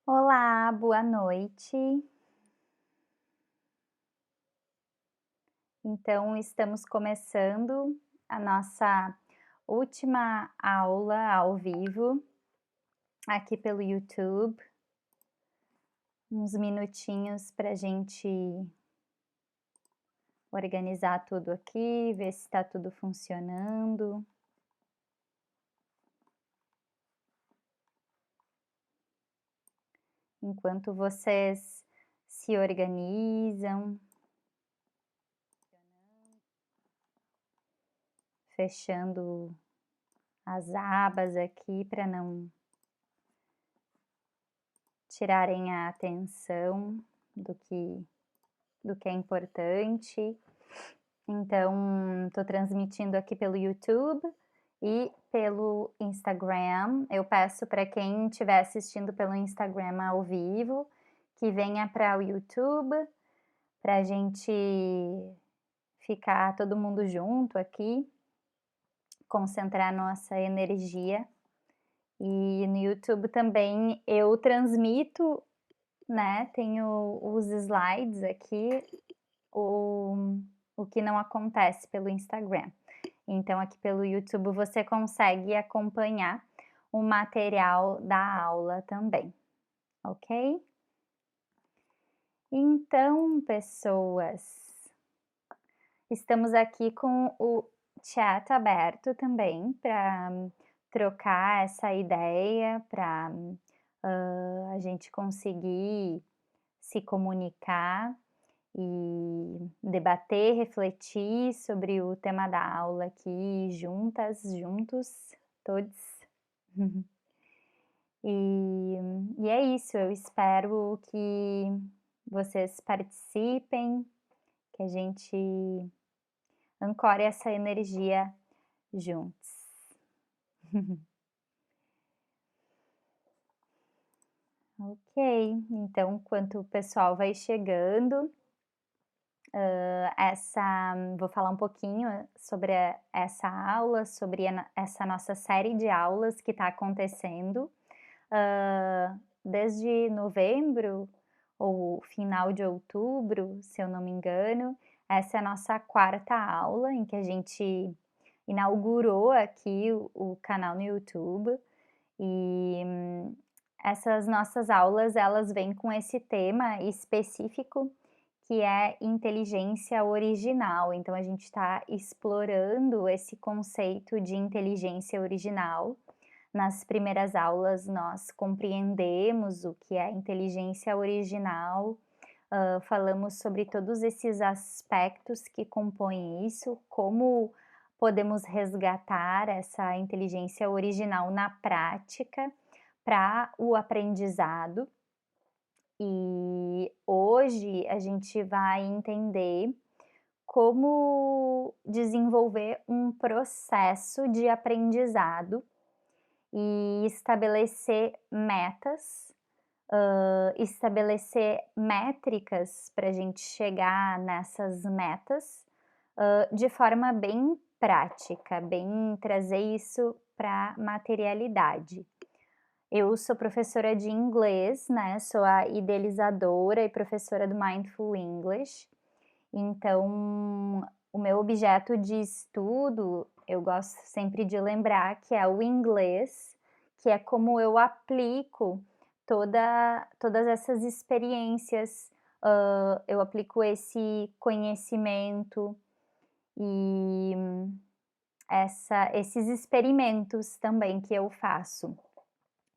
Olá, boa noite. Então, estamos começando a nossa última aula ao vivo aqui pelo YouTube. Uns minutinhos para a gente organizar tudo aqui, ver se está tudo funcionando. Enquanto vocês se organizam, fechando as abas aqui para não tirarem a atenção do que é importante. Então, estou transmitindo aqui pelo YouTube e pelo Instagram. Eu peço para quem estiver assistindo pelo Instagram ao vivo que venha para o YouTube para a gente ficar todo mundo junto aqui, concentrar nossa energia. E no YouTube também eu transmito, né? Tenho os slides aqui, o que não acontece pelo Instagram. Então, aqui pelo YouTube você consegue acompanhar o material da aula também, ok? Então, pessoas, estamos aqui com o chat aberto também para trocar essa ideia, para a gente conseguir se comunicar e debater, refletir sobre o tema da aula aqui juntas, juntos, todos. E é isso, eu espero que vocês participem, que a gente ancore essa energia juntos. Ok, então enquanto o pessoal vai chegando, vou falar um pouquinho sobre essa aula, sobre essa nossa série de aulas que está acontecendo desde novembro ou final de outubro, se eu não me engano. Essa é a nossa quarta aula em que a gente inaugurou aqui o canal no YouTube e essas nossas aulas elas vêm com esse tema específico que é inteligência original. Então a gente está explorando esse conceito de inteligência original. Nas primeiras aulas nós compreendemos o que é inteligência original, falamos sobre todos esses aspectos que compõem isso, como podemos resgatar essa inteligência original na prática para o aprendizado. E hoje a gente vai entender como desenvolver um processo de aprendizado e estabelecer metas, estabelecer métricas para a gente chegar nessas metas, de forma bem prática, bem trazer isso para materialidade. Eu sou professora de inglês, né, sou a idealizadora e professora do Mindful English, então o meu objeto de estudo, eu gosto sempre de lembrar que é o inglês, que é como eu aplico todas essas experiências, eu aplico esse conhecimento e esses experimentos também que eu faço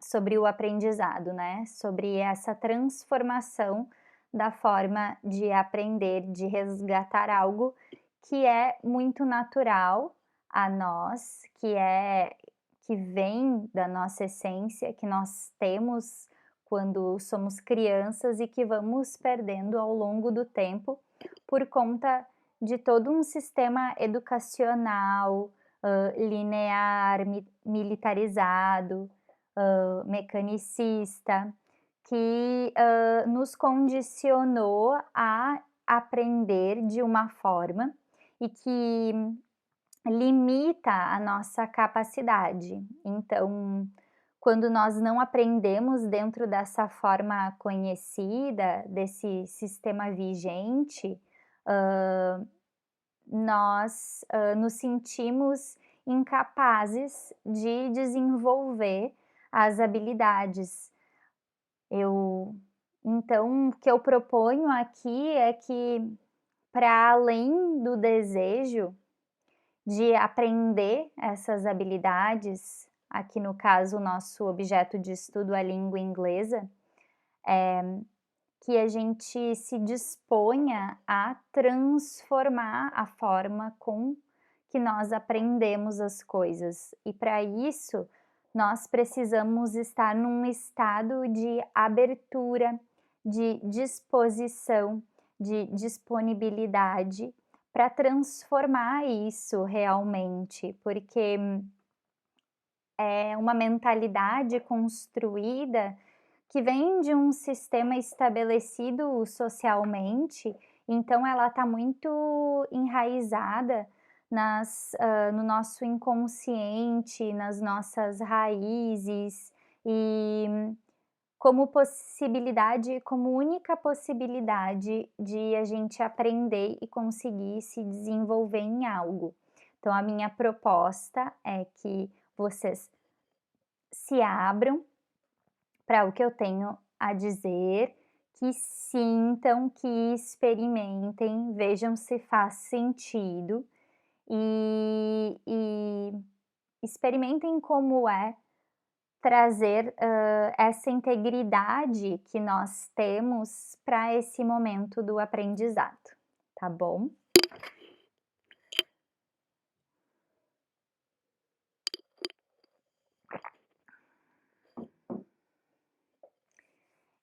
sobre o aprendizado, né? Sobre essa transformação da forma de aprender, de resgatar algo que é muito natural a nós, que vem da nossa essência, que nós temos quando somos crianças e que vamos perdendo ao longo do tempo por conta de todo um sistema educacional, linear, militarizado, mecanicista, que nos condicionou a aprender de uma forma e que limita a nossa capacidade. Então, quando nós não aprendemos dentro dessa forma conhecida, desse sistema vigente, nós, nos sentimos incapazes de desenvolver as habilidades. Então, o que eu proponho aqui é que, para além do desejo de aprender essas habilidades, aqui no caso o nosso objeto de estudo é a língua inglesa, que a gente se disponha a transformar a forma com que nós aprendemos as coisas. E para isso, nós precisamos estar num estado de abertura, de disposição, de disponibilidade para transformar isso realmente, porque é uma mentalidade construída que vem de um sistema estabelecido socialmente, então ela está muito enraizada no nosso inconsciente, nas nossas raízes, e como única possibilidade de a gente aprender e conseguir se desenvolver em algo. Então a minha proposta é que vocês se abram para o que eu tenho a dizer, que sintam, que experimentem, vejam se faz sentido e experimentem como é trazer, essa integridade que nós temos para esse momento do aprendizado, tá bom?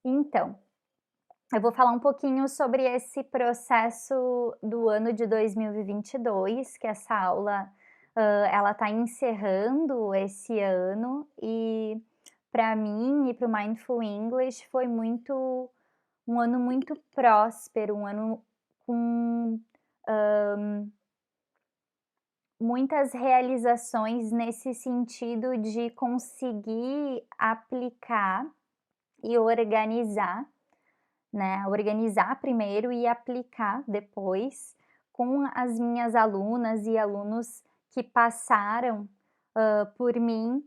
Então, eu vou falar um pouquinho sobre esse processo do ano de 2022, que essa aula, ela está encerrando esse ano, e para mim e para o Mindful English foi um ano muito próspero, um ano com muitas realizações nesse sentido de conseguir aplicar e organizar, né, organizar primeiro e aplicar depois com as minhas alunas e alunos que passaram, por mim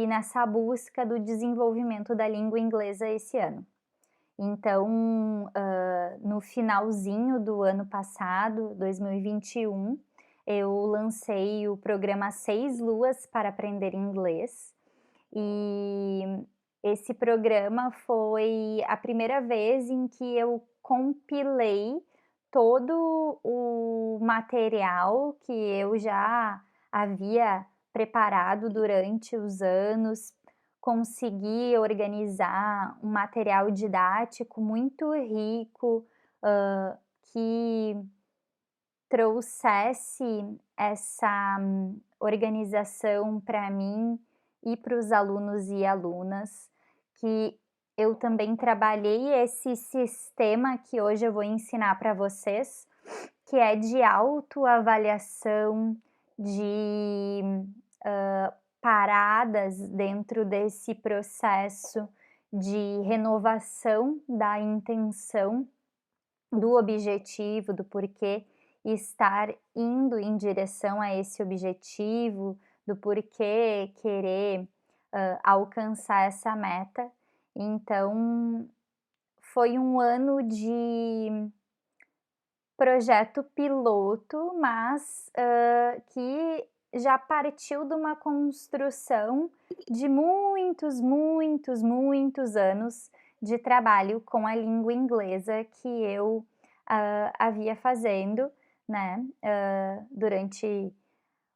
nessa busca do desenvolvimento da língua inglesa esse ano. Então, no finalzinho do ano passado, 2021, eu lancei o programa 6 Luas para Aprender Inglês, e esse programa foi a primeira vez em que eu compilei todo o material que eu já havia preparado durante os anos, consegui organizar um material didático muito rico, que trouxesse essa organização para mim e para os alunos e alunas, que eu também trabalhei esse sistema que hoje eu vou ensinar para vocês, que é de autoavaliação, de paradas dentro desse processo de renovação da intenção, do objetivo, do porquê estar indo em direção a esse objetivo, do porquê querer alcançar essa meta. Então, foi um ano de projeto piloto, mas que já partiu de uma construção de muitos, muitos, muitos anos de trabalho com a língua inglesa que eu havia fazendo, né, durante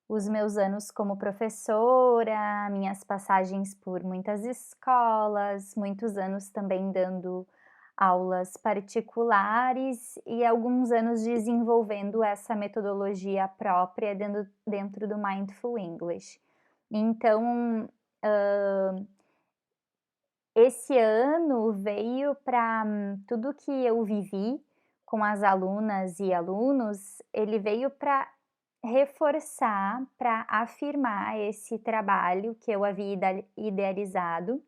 os meus anos como professora, minhas passagens por muitas escolas, muitos anos também dando aulas particulares e alguns anos desenvolvendo essa metodologia própria dentro do Mindful English. Então, esse ano veio para tudo que eu vivi com as alunas e alunos, ele veio para reforçar, para afirmar esse trabalho que eu havia idealizado,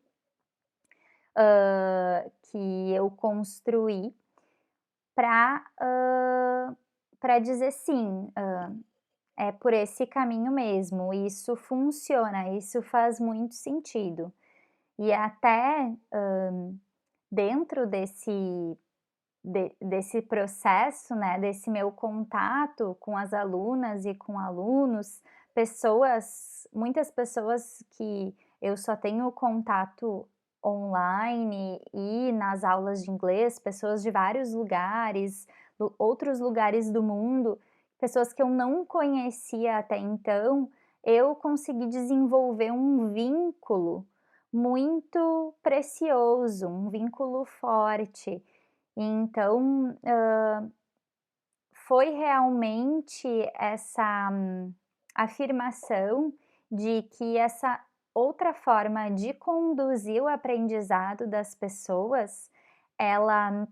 que eu construí para para dizer sim, é por esse caminho mesmo, isso funciona, isso faz muito sentido. E até, dentro desse processo, né, desse meu contato com as alunas e com alunos, muitas pessoas que eu só tenho contato online e nas aulas de inglês, pessoas de vários lugares, outros lugares do mundo, pessoas que eu não conhecia até então, eu consegui desenvolver um vínculo muito precioso, um vínculo forte. Então, foi realmente essa afirmação de que essa outra forma de conduzir o aprendizado das pessoas, ela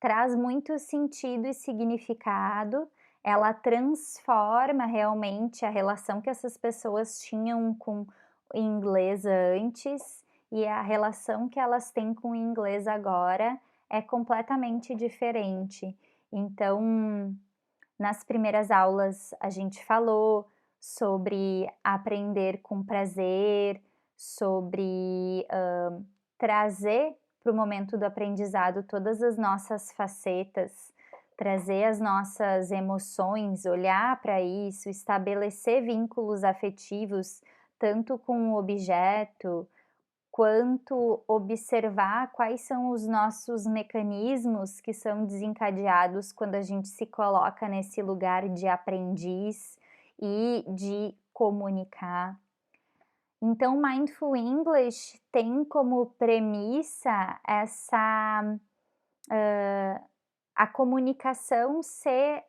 traz muito sentido e significado, ela transforma realmente a relação que essas pessoas tinham com o inglês antes e a relação que elas têm com o inglês agora é completamente diferente. Então, nas primeiras aulas a gente falou sobre aprender com prazer, sobre, trazer para o momento do aprendizado todas as nossas facetas, trazer as nossas emoções, olhar para isso, estabelecer vínculos afetivos, tanto com o objeto, quanto observar quais são os nossos mecanismos que são desencadeados quando a gente se coloca nesse lugar de aprendiz e de comunicar. Então, Mindful English tem como premissa a comunicação ser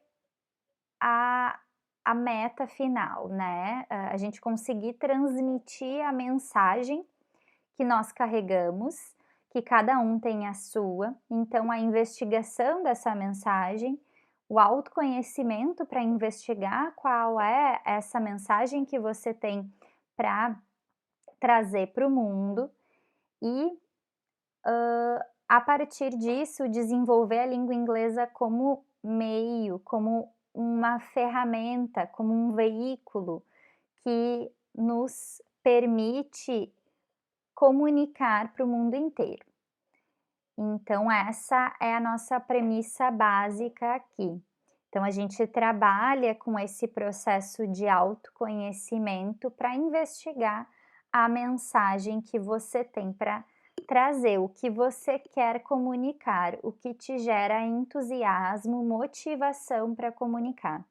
a a meta final, né, a gente conseguir transmitir a mensagem que nós carregamos, que cada um tem a sua, então a investigação dessa mensagem, o autoconhecimento para investigar qual é essa mensagem que você tem para trazer para o mundo e, a partir disso, desenvolver a língua inglesa como meio, como uma ferramenta, como um veículo que nos permite comunicar para o mundo inteiro. Então essa é a nossa premissa básica aqui. Então a gente trabalha com esse processo de autoconhecimento para investigar a mensagem que você tem para trazer, o que você quer comunicar, o que te gera entusiasmo, motivação para comunicar.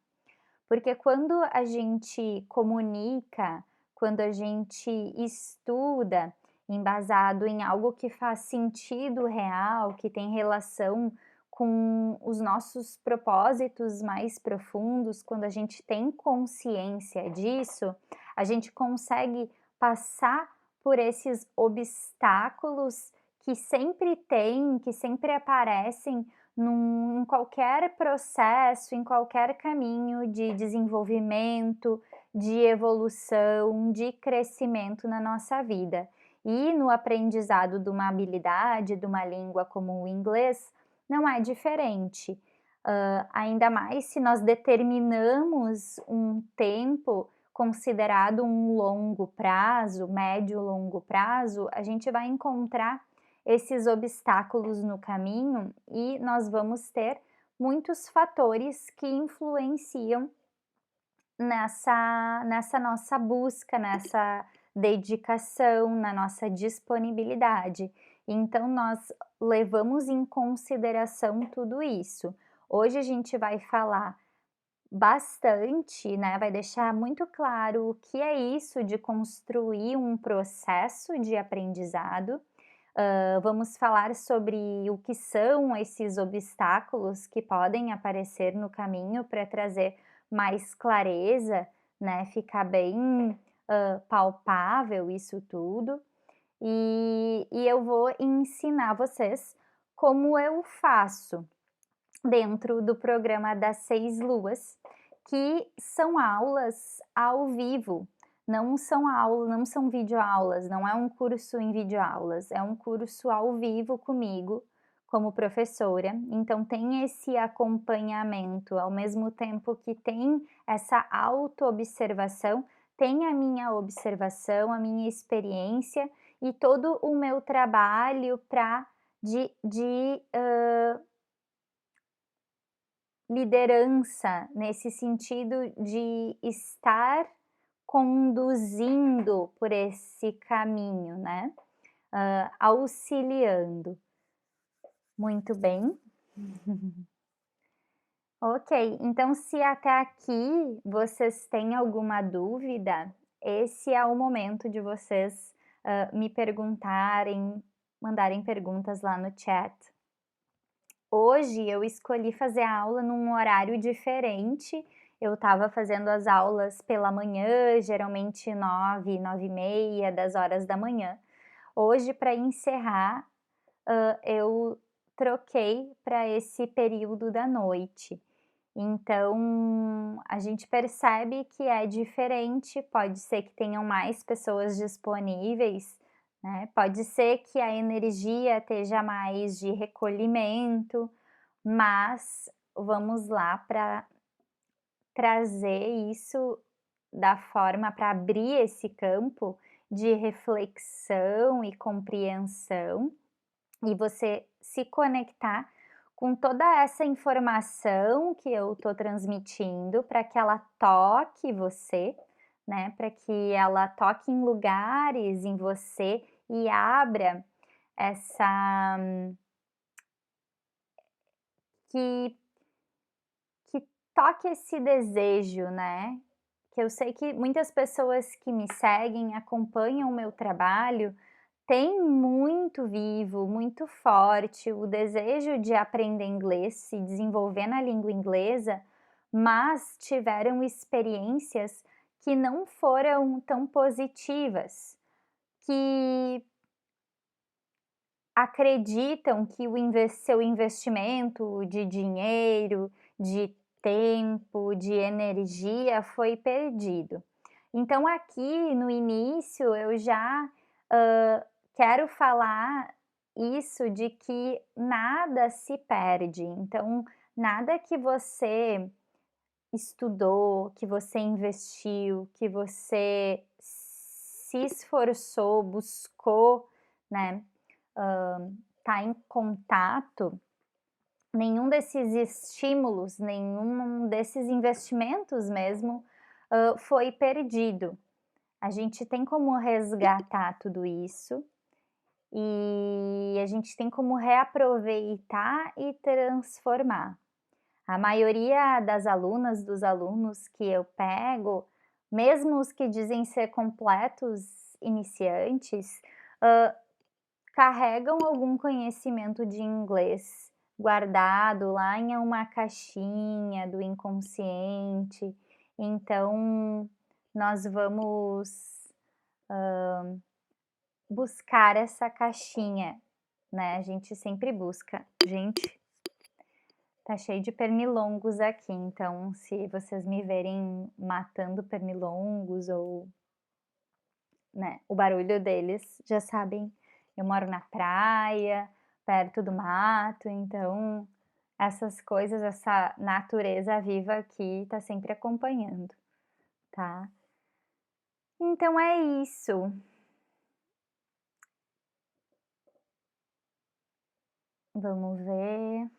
Porque quando a gente comunica, quando a gente estuda, embasado em algo que faz sentido real, que tem relação com os nossos propósitos mais profundos, quando a gente tem consciência disso, a gente consegue passar por esses obstáculos que sempre tem, que sempre aparecem em qualquer processo, em qualquer caminho de desenvolvimento, de evolução, de crescimento na nossa vida. E no aprendizado de uma habilidade, de uma língua como o inglês, não é diferente. Ainda mais se nós determinamos um tempo considerado um longo prazo, médio longo prazo, a gente vai encontrar esses obstáculos no caminho e nós vamos ter muitos fatores que influenciam nessa nossa busca, nessa dedicação, na nossa disponibilidade. Então nós levamos em consideração tudo isso. Hoje a gente vai falar bastante, né, vai deixar muito claro o que é isso de construir um processo de aprendizado. Vamos falar sobre o que são esses obstáculos que podem aparecer no caminho para trazer mais clareza, né, ficar bem, palpável isso tudo. E eu vou ensinar vocês como eu faço dentro do programa das 6 luas, que são aulas ao vivo, não são videoaulas, não é um curso em videoaulas, é um curso ao vivo comigo, como professora, então tem esse acompanhamento, ao mesmo tempo que tem essa autoobservação, tem a minha observação, a minha experiência e todo o meu trabalho para de liderança, nesse sentido de estar conduzindo por esse caminho, né, auxiliando. Muito bem. Ok, então se até aqui vocês têm alguma dúvida, esse é o momento de vocês, me perguntarem, mandarem perguntas lá no chat. Hoje eu escolhi fazer a aula num horário diferente, eu estava fazendo as aulas pela manhã, geralmente 9, 9h30, 10h. Hoje, para encerrar, eu troquei para esse período da noite. Então, a gente percebe que é diferente, pode ser que tenham mais pessoas disponíveis, né, pode ser que a energia esteja mais de recolhimento, mas vamos lá para trazer isso da forma para abrir esse campo de reflexão e compreensão, e você se conectar com toda essa informação que eu estou transmitindo para que ela toque você, né, para que ela toque em lugares em você e abra essa que toque esse desejo, né, que eu sei que muitas pessoas que me seguem, acompanham o meu trabalho, têm muito vivo, muito forte o desejo de aprender inglês, se desenvolver na língua inglesa, mas tiveram experiências que não foram tão positivas, que acreditam que seu investimento de dinheiro, de tempo, de energia foi perdido. Então aqui no início eu já, quero falar isso de que nada se perde, então nada que você estudou, que você investiu, que você se esforçou, buscou, né, tá em contato, nenhum desses estímulos, nenhum desses investimentos mesmo, foi perdido. A gente tem como resgatar tudo isso, e a gente tem como reaproveitar e transformar. A maioria das alunas, dos alunos que eu pego, mesmo os que dizem ser completos iniciantes, carregam algum conhecimento de inglês guardado lá em uma caixinha do inconsciente, então nós vamos buscar essa caixinha, né, a gente sempre busca. Gente, tá cheio de pernilongos aqui, então se vocês me verem matando pernilongos ou, né, o barulho deles, já sabem, eu moro na praia, perto do mato, então essas coisas, essa natureza viva aqui tá sempre acompanhando, tá. Então é isso. Vamos ver.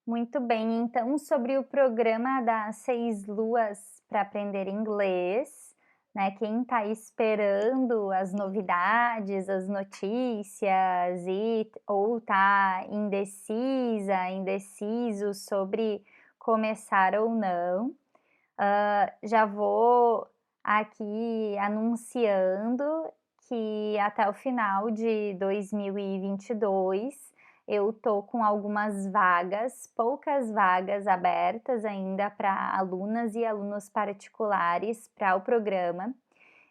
Muito bem, então sobre o programa das 6 luas para aprender inglês, né, quem está esperando as novidades, as notícias ou tá indecisa, indeciso sobre começar ou não, já vou aqui anunciando que até o final de 2022 eu tô com algumas vagas, poucas vagas abertas ainda para alunas e alunos particulares para o programa.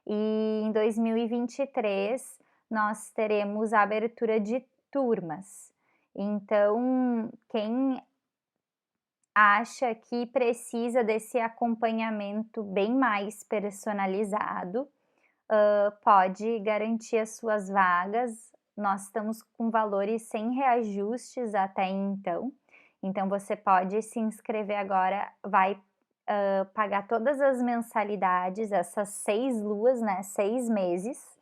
E em 2023 nós teremos a abertura de turmas. Então, quem acha que precisa desse acompanhamento bem mais personalizado, pode garantir as suas vagas. Nós estamos com valores sem reajustes até então, então você pode se inscrever agora, vai, pagar todas as mensalidades, essas 6 luas, né, 6 meses,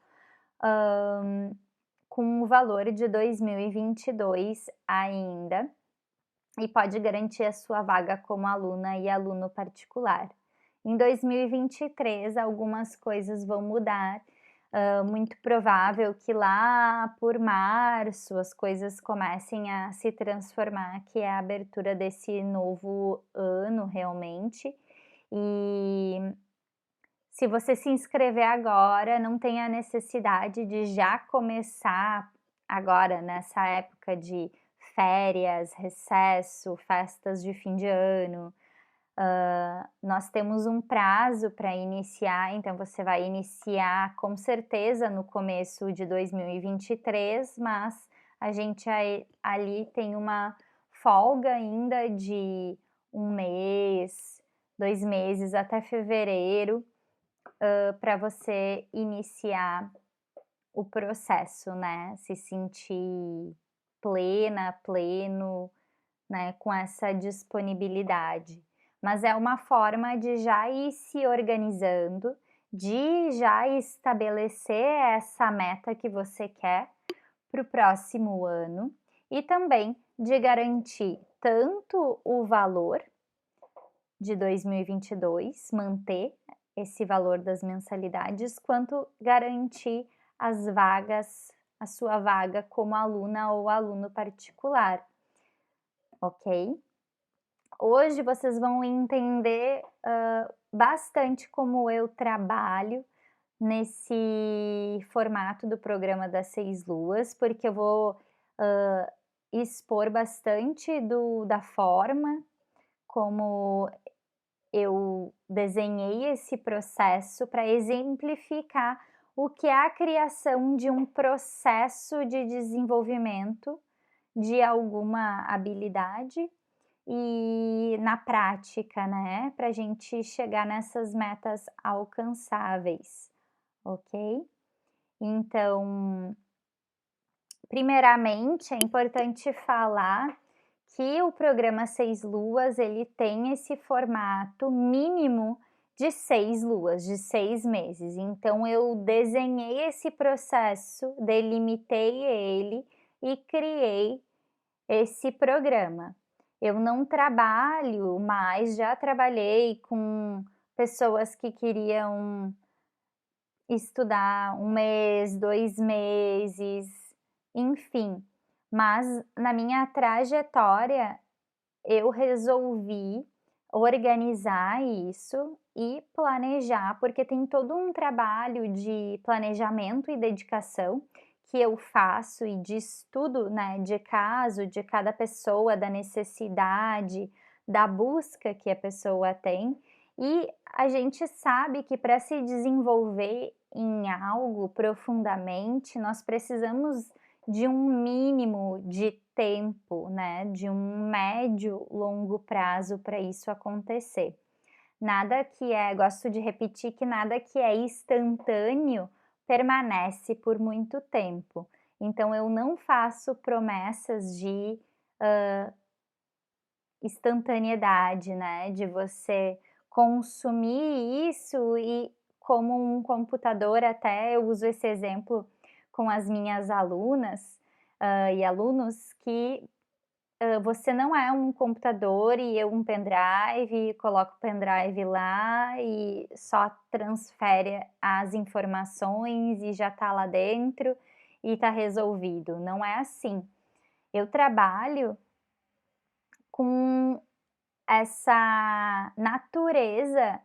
com o valor de 2022 ainda, e pode garantir a sua vaga como aluna e aluno particular. Em 2023, algumas coisas vão mudar, muito provável que lá por março as coisas comecem a se transformar, que é a abertura desse novo ano realmente. E se você se inscrever agora, não tem a necessidade de já começar agora, nessa época de férias, recesso, festas de fim de ano. Nós temos um prazo para iniciar, então você vai iniciar com certeza no começo de 2023, mas a gente ali tem uma folga ainda de 1 mês, 2 meses até fevereiro, para você iniciar o processo, né, se sentir plena, pleno, né, com essa disponibilidade. Mas é uma forma de já ir se organizando, de já estabelecer essa meta que você quer para o próximo ano e também de garantir tanto o valor de 2022, manter esse valor das mensalidades, quanto garantir as vagas, a sua vaga como aluna ou aluno particular, ok? Hoje vocês vão entender bastante como eu trabalho nesse formato do programa das 6 luas, porque eu vou expor bastante da forma como eu desenhei esse processo para exemplificar o que é a criação de um processo de desenvolvimento de alguma habilidade e na prática, né, para a gente chegar nessas metas alcançáveis, ok? Então, primeiramente, é importante falar que o programa 6 luas, ele tem esse formato mínimo de 6 luas, de 6 meses. Então eu desenhei esse processo, delimitei ele e criei esse programa. Eu não trabalho mais, já trabalhei com pessoas que queriam estudar 1 mês, 2 meses, enfim. Mas na minha trajetória, eu resolvi organizar isso e planejar, porque tem todo um trabalho de planejamento e dedicação que eu faço e de estudo, né, de caso, de cada pessoa, da necessidade, da busca que a pessoa tem. E a gente sabe que para se desenvolver em algo profundamente, nós precisamos de um mínimo de tempo, né, de um médio, longo prazo para isso acontecer. Nada que gosto de repetir que nada que é instantâneo permanece por muito tempo. Então eu não faço promessas de instantaneidade, né, de você consumir isso e como um computador, até eu uso esse exemplo com as minhas alunas, e alunos, que você não é um computador e eu um pendrive, coloca o pendrive lá e só transfere as informações e já está lá dentro e está resolvido. Não é assim. Eu trabalho com essa natureza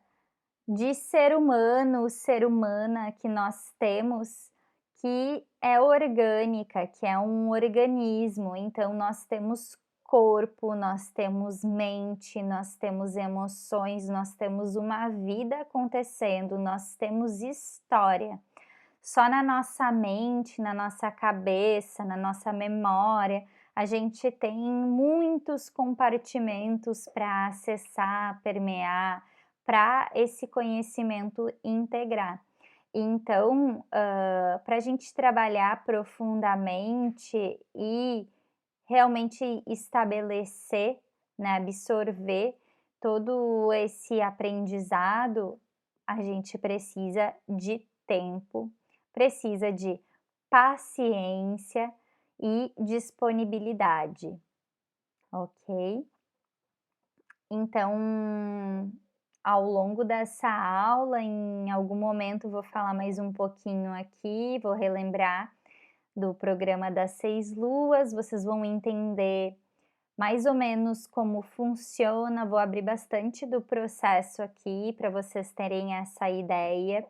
de ser humano, ser humana que nós temos, que é orgânica, que é um organismo. Então nós temos corpo, nós temos mente, nós temos emoções, nós temos uma vida acontecendo, nós temos história. Só na nossa mente, na nossa cabeça, na nossa memória, a gente tem muitos compartimentos para acessar, permear, para esse conhecimento integrar. Então, para a gente trabalhar profundamente e realmente estabelecer, né, absorver todo esse aprendizado, a gente precisa de tempo, precisa de paciência e disponibilidade, ok? Então, ao longo dessa aula, em algum momento vou falar mais um pouquinho aqui, vou relembrar do programa das 6 luas, vocês vão entender mais ou menos como funciona, vou abrir bastante do processo aqui para vocês terem essa ideia,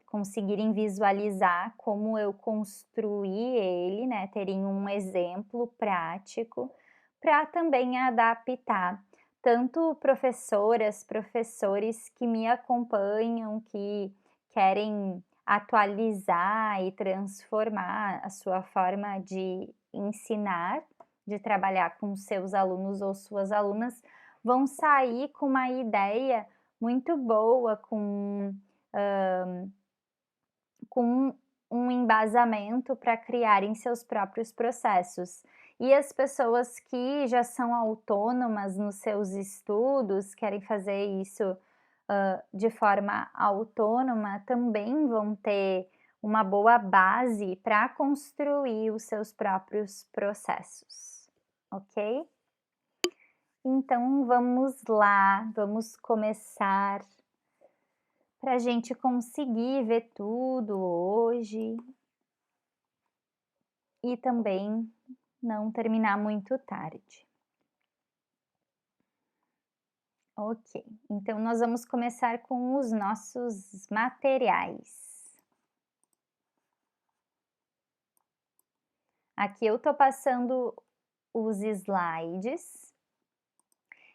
conseguirem visualizar como eu construí ele, né, terem um exemplo prático, para também adaptar tanto professoras, professores que me acompanham, que querem atualizar e transformar a sua forma de ensinar, de trabalhar com seus alunos ou suas alunas, vão sair com uma ideia muito boa, com um embasamento para criarem seus próprios processos. E as pessoas que já são autônomas nos seus estudos, querem fazer isso de forma autônoma, também vão ter uma boa base para construir os seus próprios processos, ok? Então vamos lá, vamos começar para a gente conseguir ver tudo hoje e também não terminar muito tarde. Ok, então nós vamos começar com os nossos materiais. Aqui eu tô passando os slides.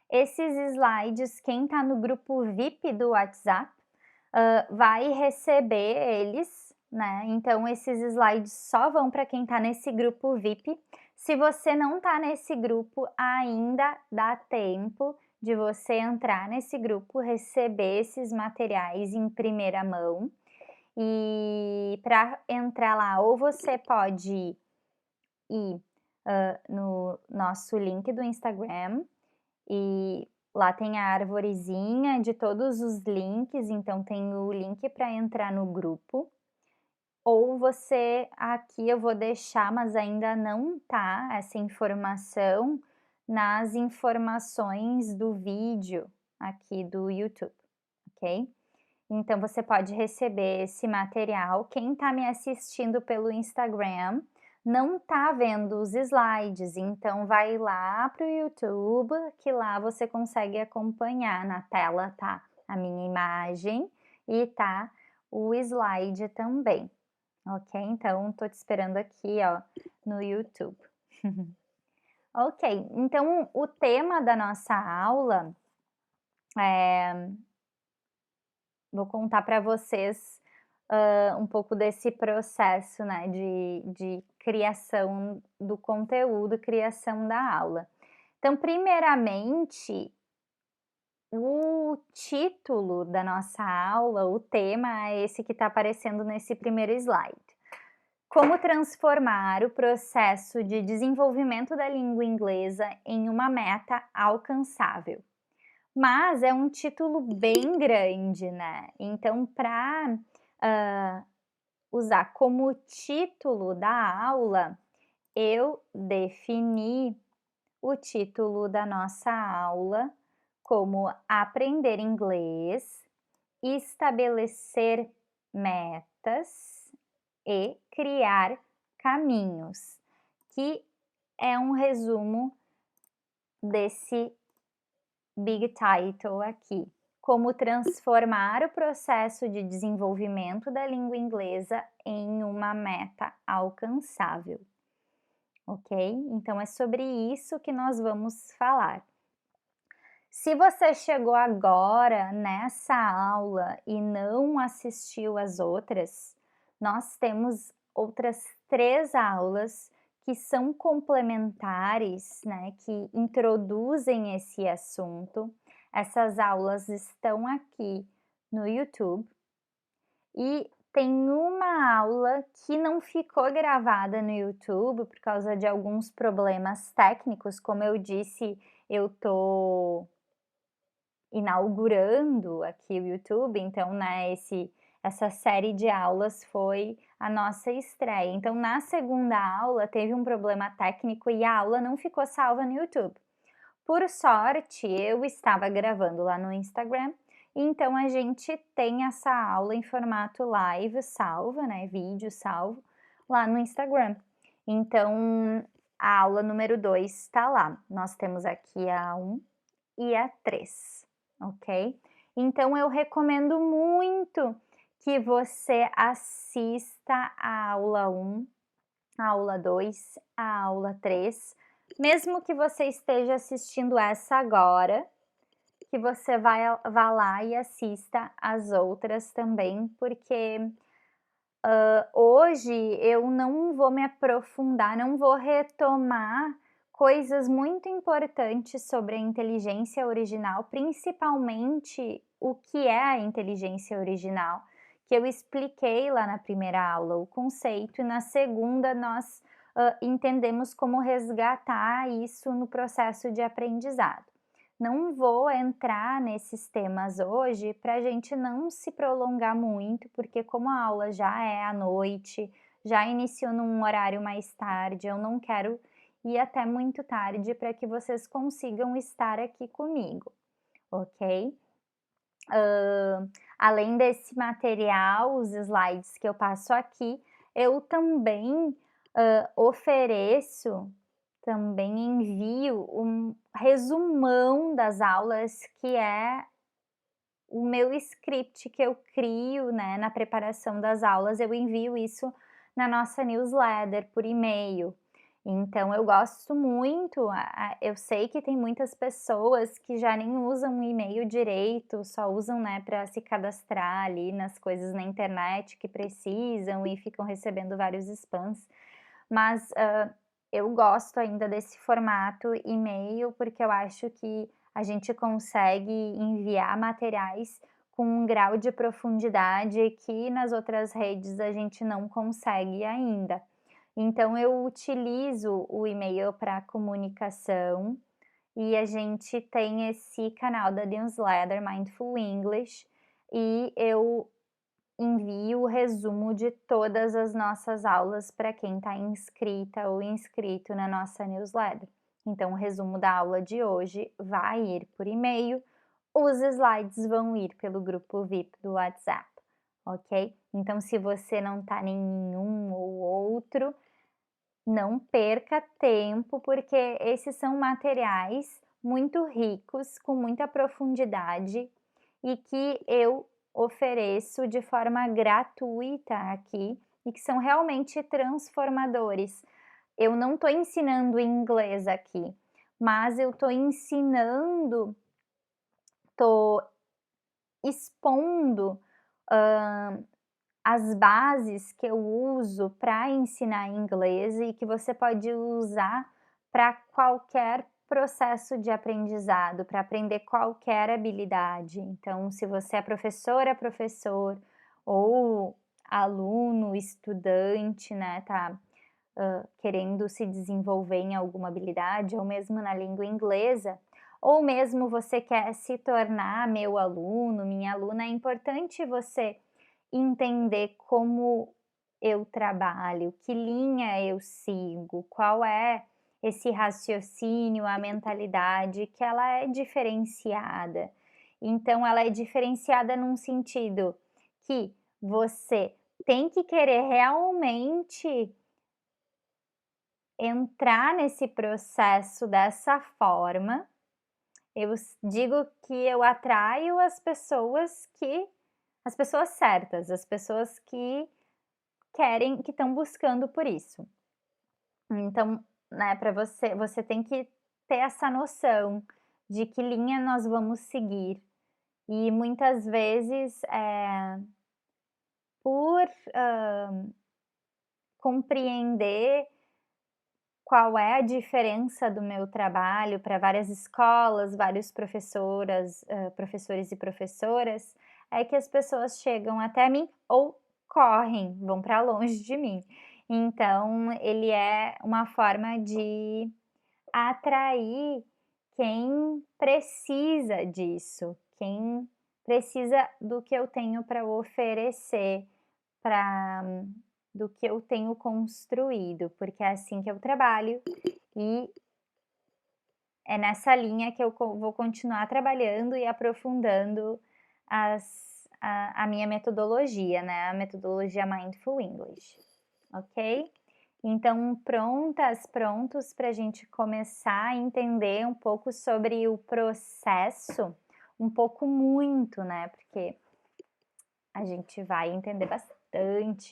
Esses slides, quem tá no grupo VIP do WhatsApp, vai receber eles, né, então esses slides só vão para quem tá nesse grupo VIP. Se você não tá nesse grupo, ainda dá tempo de você entrar nesse grupo, receber esses materiais em primeira mão. E para entrar lá, ou você pode ir, no nosso link do Instagram, e lá tem a arvorezinha de todos os links, então tem o link para entrar no grupo. Ou você, aqui eu vou deixar, mas ainda não tá essa informação nas informações do vídeo aqui do YouTube, ok? Então você pode receber esse material. Quem está me assistindo pelo Instagram não está vendo os slides, então vai lá para o YouTube, que lá você consegue acompanhar. Na tela tá a minha imagem e tá o slide também, ok? Então estou te esperando aqui, ó, no YouTube. Ok, então o tema da nossa aula vou contar para vocês um pouco desse processo, né, de criação do conteúdo, criação da aula. Então, primeiramente, o título da nossa aula, o tema é esse que está aparecendo nesse primeiro slide. Como transformar o processo de desenvolvimento da língua inglesa em uma meta alcançável. Mas é um título bem grande, né? Então, para usar como título da aula, eu defini o título da nossa aula como Aprender Inglês, Estabelecer Metas e Criar Caminhos, que é um resumo desse big title aqui. Como transformar o processo de desenvolvimento da língua inglesa em uma meta alcançável, ok? Então é sobre isso que nós vamos falar. Se você chegou agora nessa aula e não assistiu às outras, nós temos outras 3 aulas que são complementares, né, que introduzem esse assunto. Essas aulas estão aqui no YouTube e tem uma aula que não ficou gravada no YouTube por causa de alguns problemas técnicos, como eu disse, eu tô inaugurando aqui o YouTube, então, né, essa série de aulas foi a nossa estreia. Então, na segunda aula teve um problema técnico e a aula não ficou salva no YouTube. Por sorte, eu estava gravando lá no Instagram, então a gente tem essa aula em formato live salva, né, vídeo salvo, lá no Instagram. Então, a aula número 2 está lá. Nós temos aqui a 1 e a 3, ok? Então eu recomendo muito que você assista a aula 1, a aula 2, a aula 3, mesmo que você esteja assistindo essa agora, que você vá lá e assista as outras também, porque hoje eu não vou me aprofundar, não vou retomar coisas muito importantes sobre a inteligência original, principalmente o que é a inteligência original, que eu expliquei lá na primeira aula o conceito e na segunda nós entendemos como resgatar isso no processo de aprendizado. Não vou entrar nesses temas hoje para a gente não se prolongar muito, porque como a aula já é à noite, já iniciou num horário mais tarde, eu não quero ir até muito tarde para que vocês consigam estar aqui comigo, ok? Além desse material, os slides que eu passo aqui, eu também ofereço, também envio um resumão das aulas, que é o meu script que eu crio, né, na preparação das aulas, eu envio isso na nossa newsletter por e-mail. Então eu gosto muito, eu sei que tem muitas pessoas que já nem usam o e-mail direito, só usam, né, para se cadastrar ali nas coisas na internet que precisam e ficam recebendo vários spams. Mas, eu gosto ainda desse formato e-mail, porque eu acho que a gente consegue enviar materiais com um grau de profundidade que nas outras redes a gente não consegue ainda. Então eu utilizo o e-mail para comunicação e a gente tem esse canal da newsletter Mindful English e eu envio o resumo de todas as nossas aulas para quem está inscrita ou inscrito na nossa newsletter. Então, o resumo da aula de hoje vai ir por e-mail, os slides vão ir pelo grupo VIP do WhatsApp, ok? Então, se você não está em nenhum ou outro, não perca tempo, porque esses são materiais muito ricos, com muita profundidade e que eu ofereço de forma gratuita aqui e que são realmente transformadores. Eu não estou ensinando inglês aqui, mas eu estou ensinando, estou expondo as bases que eu uso para ensinar inglês e que você pode usar para qualquer processo de aprendizado, para aprender qualquer habilidade. Então, se você é professora, professor ou aluno, estudante, né, tá querendo se desenvolver em alguma habilidade, ou mesmo na língua inglesa, ou mesmo você quer se tornar meu aluno, minha aluna, é importante você entender como eu trabalho, que linha eu sigo, qual é esse raciocínio, a mentalidade, que ela é diferenciada. Então, ela é diferenciada num sentido que você tem que querer realmente entrar nesse processo dessa forma. Eu digo que eu atraio as pessoas certas, as pessoas que querem, que estão buscando por isso. Então, né, para você tem que ter essa noção de que linha nós vamos seguir. E muitas vezes, por compreender qual é a diferença do meu trabalho para várias escolas, vários professores e professoras, é que as pessoas chegam até mim ou correm, vão para longe de mim. Então, ele é uma forma de atrair quem precisa disso, quem precisa do que eu tenho para oferecer, pra do que eu tenho construído, porque é assim que eu trabalho e é nessa linha que eu vou continuar trabalhando e aprofundando a minha metodologia, né, a metodologia Mindful English, ok? Então, prontos para a gente começar a entender um pouco sobre o processo, um pouco muito, né, porque a gente vai entender bastante,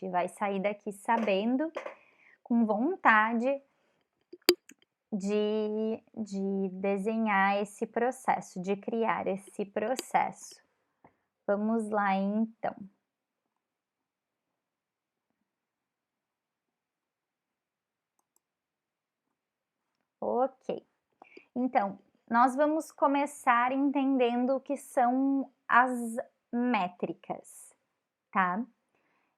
vai sair daqui sabendo, com vontade de desenhar esse processo, de criar esse processo. Vamos lá então. Ok. Então, nós vamos começar entendendo o que são as métricas, tá?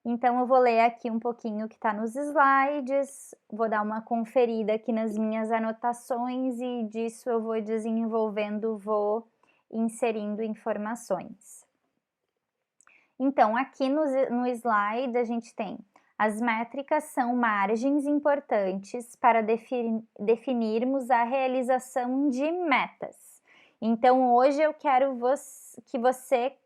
Então eu vou ler aqui um pouquinho o que está nos slides, vou dar uma conferida aqui nas minhas anotações e disso eu vou desenvolvendo, vou inserindo informações. Então, aqui no slide a gente tem: as métricas são margens importantes para definirmos a realização de metas. Então, hoje eu quero que você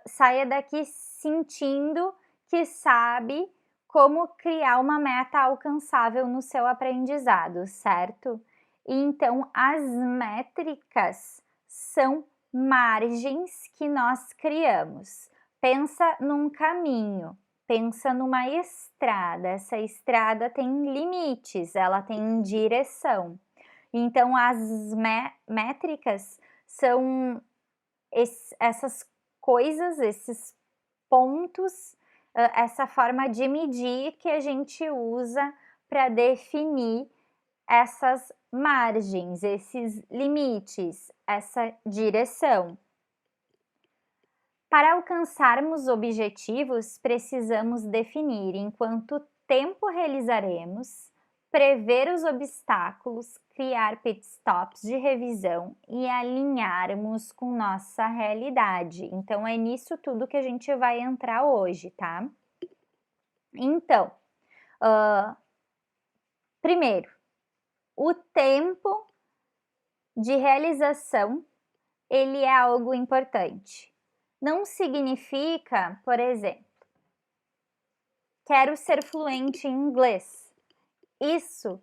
saia daqui sentindo que sabe como criar uma meta alcançável no seu aprendizado, certo? Então, as métricas são margens que nós criamos. Pensa num caminho, pensa numa estrada. Essa estrada tem limites, ela tem direção. Então, as métricas são essas coisas, esses pontos, essa forma de medir que a gente usa para definir essas margens, esses limites, essa direção. Para alcançarmos objetivos, precisamos definir em quanto tempo realizaremos, prever os obstáculos, criar pitstops de revisão e alinharmos com nossa realidade. Então, é nisso tudo que a gente vai entrar hoje, tá? Então, primeiro, o tempo de realização, ele é algo importante. Não significa, por exemplo, quero ser fluente em inglês. Isso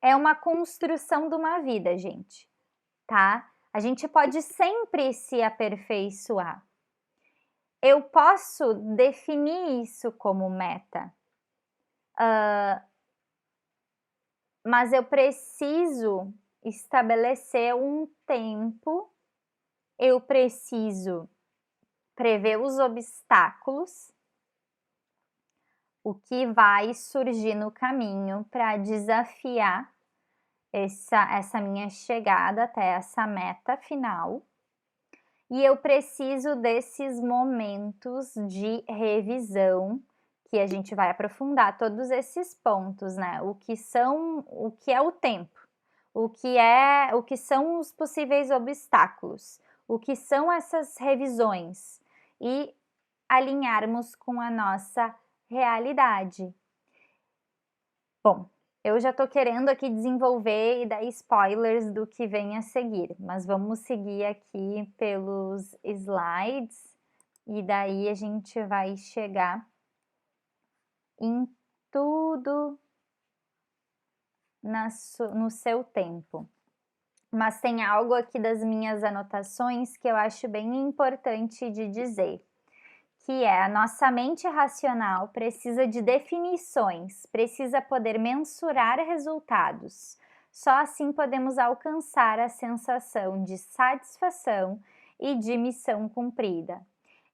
é uma construção de uma vida, gente, tá? A gente pode sempre se aperfeiçoar. Eu posso definir isso como meta, mas eu preciso estabelecer um tempo, eu preciso prever os obstáculos, o que vai surgir no caminho para desafiar essa minha chegada até essa meta final. E eu preciso desses momentos de revisão, que a gente vai aprofundar todos esses pontos, né? O que é o tempo, o que são os possíveis obstáculos, o que são essas revisões e alinharmos com a nossa realidade. Bom, eu já tô querendo aqui desenvolver e dar spoilers do que vem a seguir, mas vamos seguir aqui pelos slides e daí a gente vai chegar em tudo no seu tempo. Mas tem algo aqui das minhas anotações que eu acho bem importante de dizer, que é: a nossa mente racional precisa de definições, precisa poder mensurar resultados. Só assim podemos alcançar a sensação de satisfação e de missão cumprida.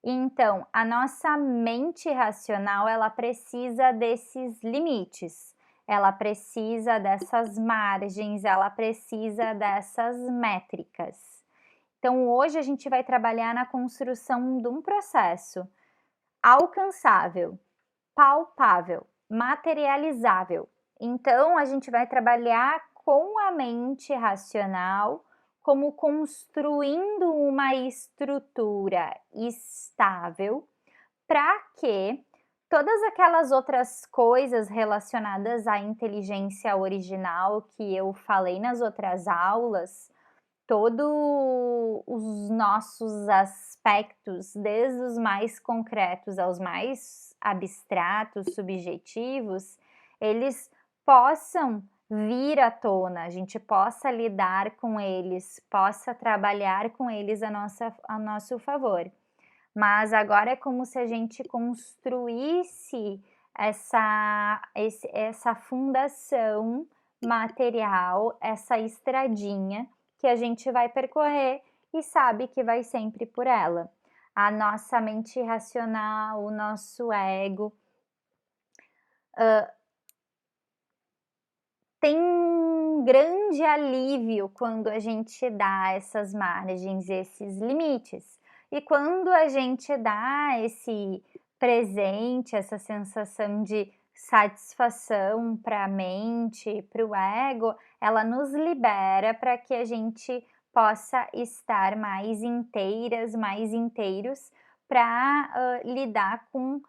Então, a nossa mente racional, ela precisa desses limites. ela precisa dessas margens, ela precisa dessas métricas. Então, hoje a gente vai trabalhar na construção de um processo alcançável, palpável, materializável. Então, a gente vai trabalhar com a mente racional, como construindo uma estrutura estável, para que todas aquelas outras coisas relacionadas à inteligência original que eu falei nas outras aulas, todos os nossos aspectos, desde os mais concretos aos mais abstratos, subjetivos, eles possam vir à tona, a gente possa lidar com eles, possa trabalhar com eles a nosso favor. Mas agora é como se a gente construísse essa fundação material, essa estradinha que a gente vai percorrer e sabe que vai sempre por ela. A nossa mente racional, o nosso ego, tem um grande alívio quando a gente dá essas margens, esses limites. E quando a gente dá esse presente, essa sensação de satisfação para a mente, para o ego, ela nos libera para que a gente possa estar mais inteiras, mais inteiros para lidar com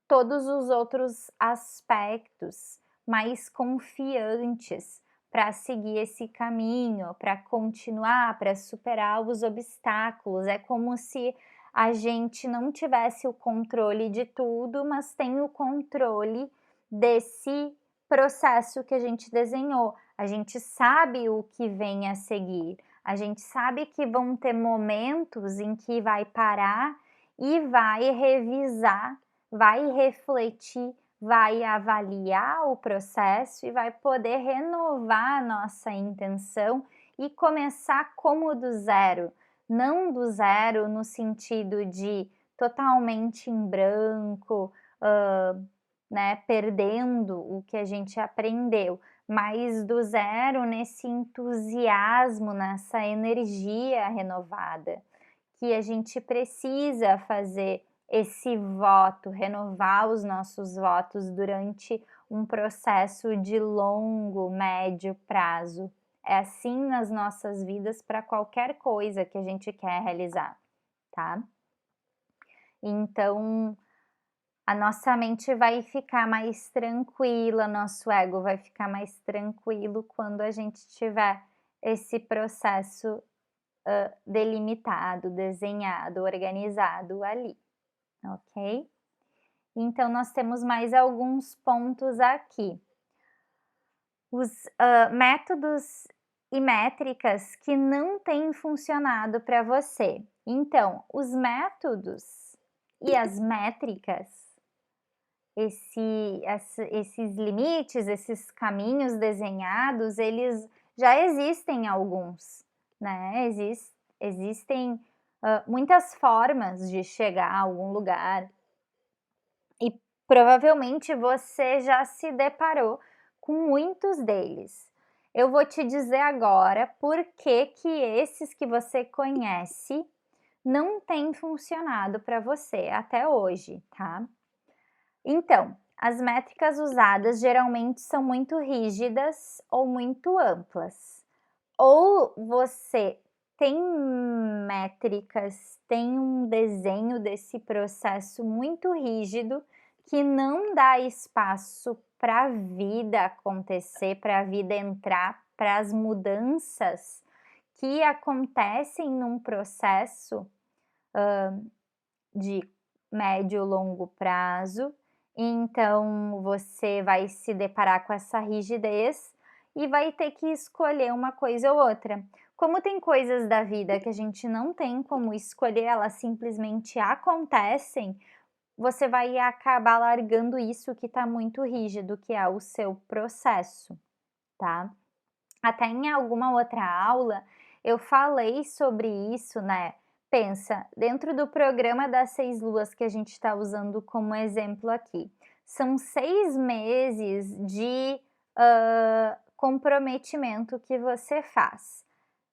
todos os outros aspectos mais confiantes para seguir esse caminho, para continuar, para superar os obstáculos. É como se a gente não tivesse o controle de tudo, mas tem o controle desse processo que a gente desenhou. A gente sabe o que vem a seguir. A gente sabe que vão ter momentos em que vai parar e vai revisar, vai refletir, vai avaliar o processo e vai poder renovar a nossa intenção e começar como do zero. Não do zero no sentido de totalmente em branco, né, perdendo o que a gente aprendeu, mas do zero nesse entusiasmo, nessa energia renovada, que a gente precisa fazer esse voto, renovar os nossos votos durante um processo de longo, médio prazo. É assim nas nossas vidas para qualquer coisa que a gente quer realizar, tá? Então, a nossa mente vai ficar mais tranquila, nosso ego vai ficar mais tranquilo quando a gente tiver esse processo delimitado, desenhado, organizado ali, ok? Então, nós temos mais alguns pontos aqui. Os métodos e métricas que não têm funcionado para você. Então, os métodos e as métricas, esses limites, esses caminhos desenhados, eles já existem alguns, né? Existem muitas formas de chegar a algum lugar e provavelmente você já se deparou com muitos deles. Eu vou te dizer agora por que esses que você conhece não têm funcionado para você até hoje, tá? Então, as métricas usadas geralmente são muito rígidas ou muito amplas. Ou você tem métricas, tem um desenho desse processo muito rígido que não dá espaço para a vida acontecer, para a vida entrar, para as mudanças que acontecem num processo de médio e longo prazo. Então, você vai se deparar com essa rigidez e vai ter que escolher uma coisa ou outra. Como tem coisas da vida que a gente não tem como escolher, elas simplesmente acontecem, você vai acabar largando isso que está muito rígido, que é o seu processo, tá? Até em alguma outra aula eu falei sobre isso, né? Pensa, dentro do programa das 6 luas que a gente está usando como exemplo aqui, são 6 meses de, comprometimento que você faz.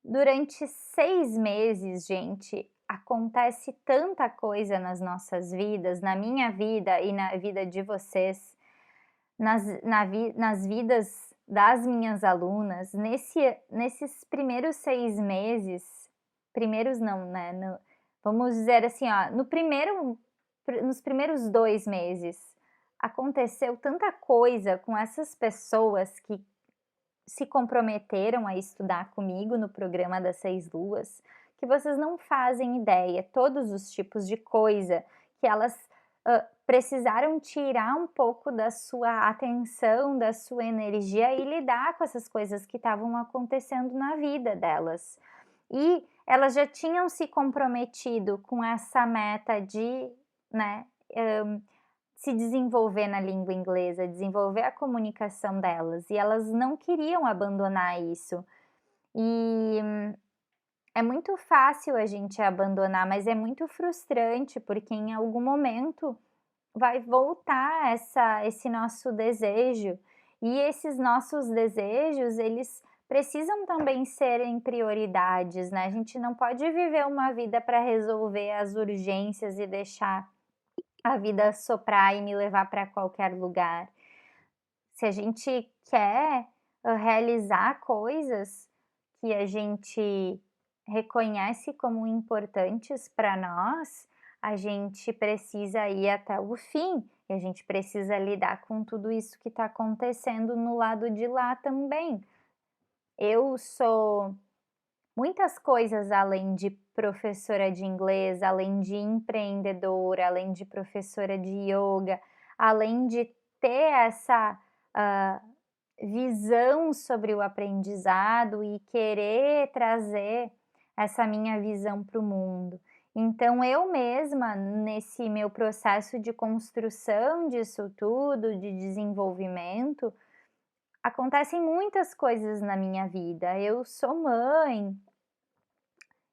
Durante 6 meses, gente, acontece tanta coisa nas nossas vidas, na minha vida e na vida de vocês, nas vidas das minhas alunas, nesses primeiros 6 meses, primeiros não, né, vamos dizer assim, ó, nos primeiros 2 meses, aconteceu tanta coisa com essas pessoas que se comprometeram a estudar comigo no programa das 6 luas, que vocês não fazem ideia, todos os tipos de coisa que elas, precisaram tirar um pouco da sua atenção, da sua energia e lidar com essas coisas que estavam acontecendo na vida delas. E elas já tinham se comprometido com essa meta de, né, se desenvolver na língua inglesa, desenvolver a comunicação delas, e elas não queriam abandonar isso. E é muito fácil a gente abandonar, mas é muito frustrante, porque em algum momento vai voltar esse nosso desejo, e esses nossos desejos, eles precisam também serem prioridades, né, a gente não pode viver uma vida para resolver as urgências e deixar a vida soprar e me levar para qualquer lugar. Se a gente quer, realizar coisas que a gente reconhece como importantes para nós, a gente precisa ir até o fim, e a gente precisa lidar com tudo isso que está acontecendo no lado de lá também. Eu sou muitas coisas além de professora de inglês, além de empreendedora, além de professora de yoga, além de ter essa, hã, visão sobre o aprendizado e querer trazer essa minha visão para o mundo. Então eu mesma, nesse meu processo de construção disso tudo, de desenvolvimento, acontecem muitas coisas na minha vida. Eu sou mãe,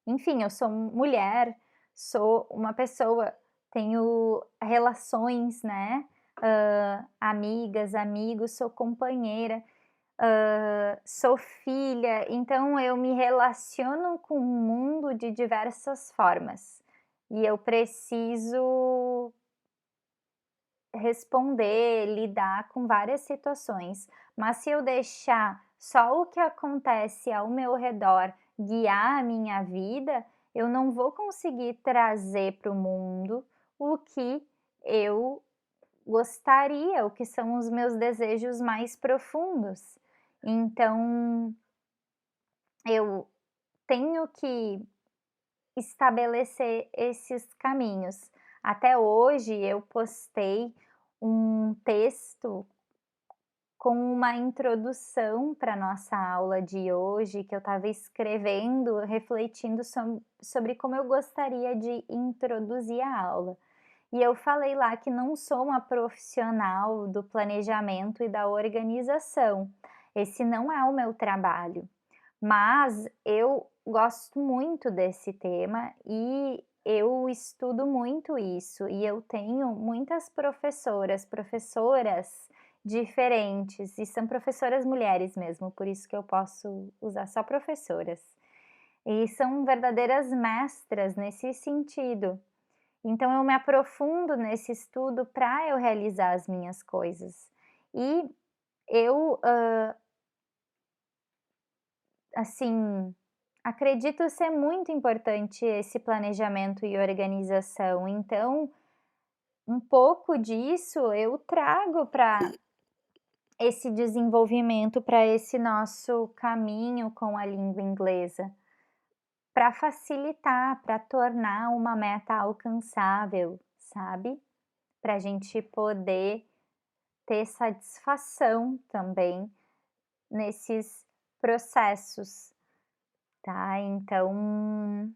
enfim, eu sou mulher, sou uma pessoa, tenho relações, né, amigas, amigos, sou companheira, sou filha, então eu me relaciono com o mundo de diversas formas, e eu preciso responder, lidar com várias situações, mas se eu deixar só o que acontece ao meu redor guiar a minha vida, eu não vou conseguir trazer para o mundo o que eu gostaria, o que são os meus desejos mais profundos. Então, eu tenho que estabelecer esses caminhos. Até hoje eu postei um texto com uma introdução para nossa aula de hoje, que eu estava escrevendo, refletindo sobre como eu gostaria de introduzir a aula. E eu falei lá que não sou uma profissional do planejamento e da organização. Esse não é o meu trabalho. Mas eu gosto muito desse tema e eu estudo muito isso, e eu tenho muitas professoras diferentes, e são professoras mulheres mesmo, por isso que eu posso usar só professoras. E são verdadeiras mestras nesse sentido. Então eu me aprofundo nesse estudo para eu realizar as minhas coisas. E eu, assim, acredito ser muito importante esse planejamento e organização, então, um pouco disso eu trago para esse desenvolvimento, para esse nosso caminho com a língua inglesa, para facilitar, para tornar uma meta alcançável, sabe? Para a gente poder ter satisfação também nesses processos, tá? Então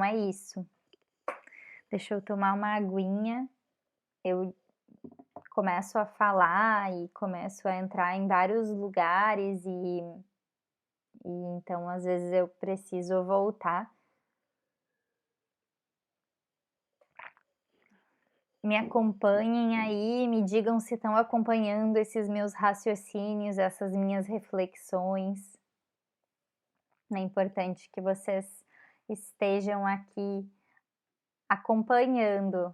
é isso. Deixa eu tomar uma aguinha, eu começo a falar e começo a entrar em vários lugares e então às vezes eu preciso voltar. me acompanhem aí, me digam se estão acompanhando esses meus raciocínios, essas minhas reflexões. É importante que vocês estejam aqui acompanhando,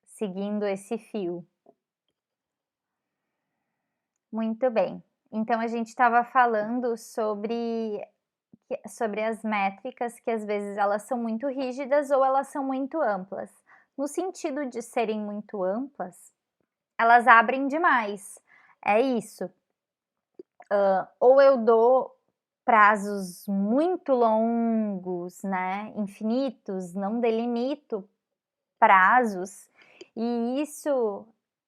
seguindo esse fio. Muito bem. Então a gente estava falando sobre as métricas que às vezes elas são muito rígidas ou elas são muito amplas. No sentido de serem muito amplas, elas abrem demais. É isso. Ou eu dou prazos muito longos, né, infinitos, não delimito prazos, e isso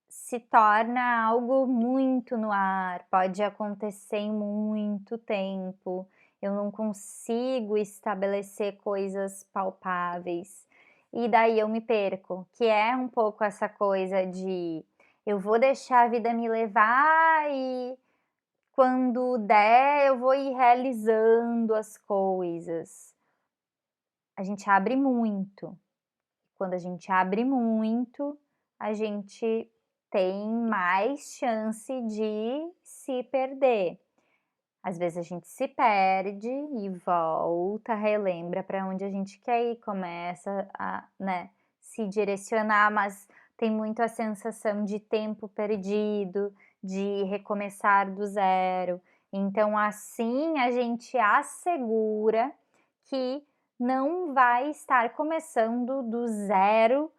se torna algo muito no ar, pode acontecer em muito tempo, eu não consigo estabelecer coisas palpáveis, e daí eu me perco, que é um pouco essa coisa de eu vou deixar a vida me levar e quando der eu vou ir realizando as coisas. A gente abre muito. Quando a gente abre muito, a gente tem mais chance de se perder. Às vezes a gente se perde e volta, relembra para onde a gente quer ir, começa a, né, se direcionar, mas tem muito a sensação de tempo perdido, de recomeçar do zero. Então, assim a gente assegura que não vai estar começando do zero,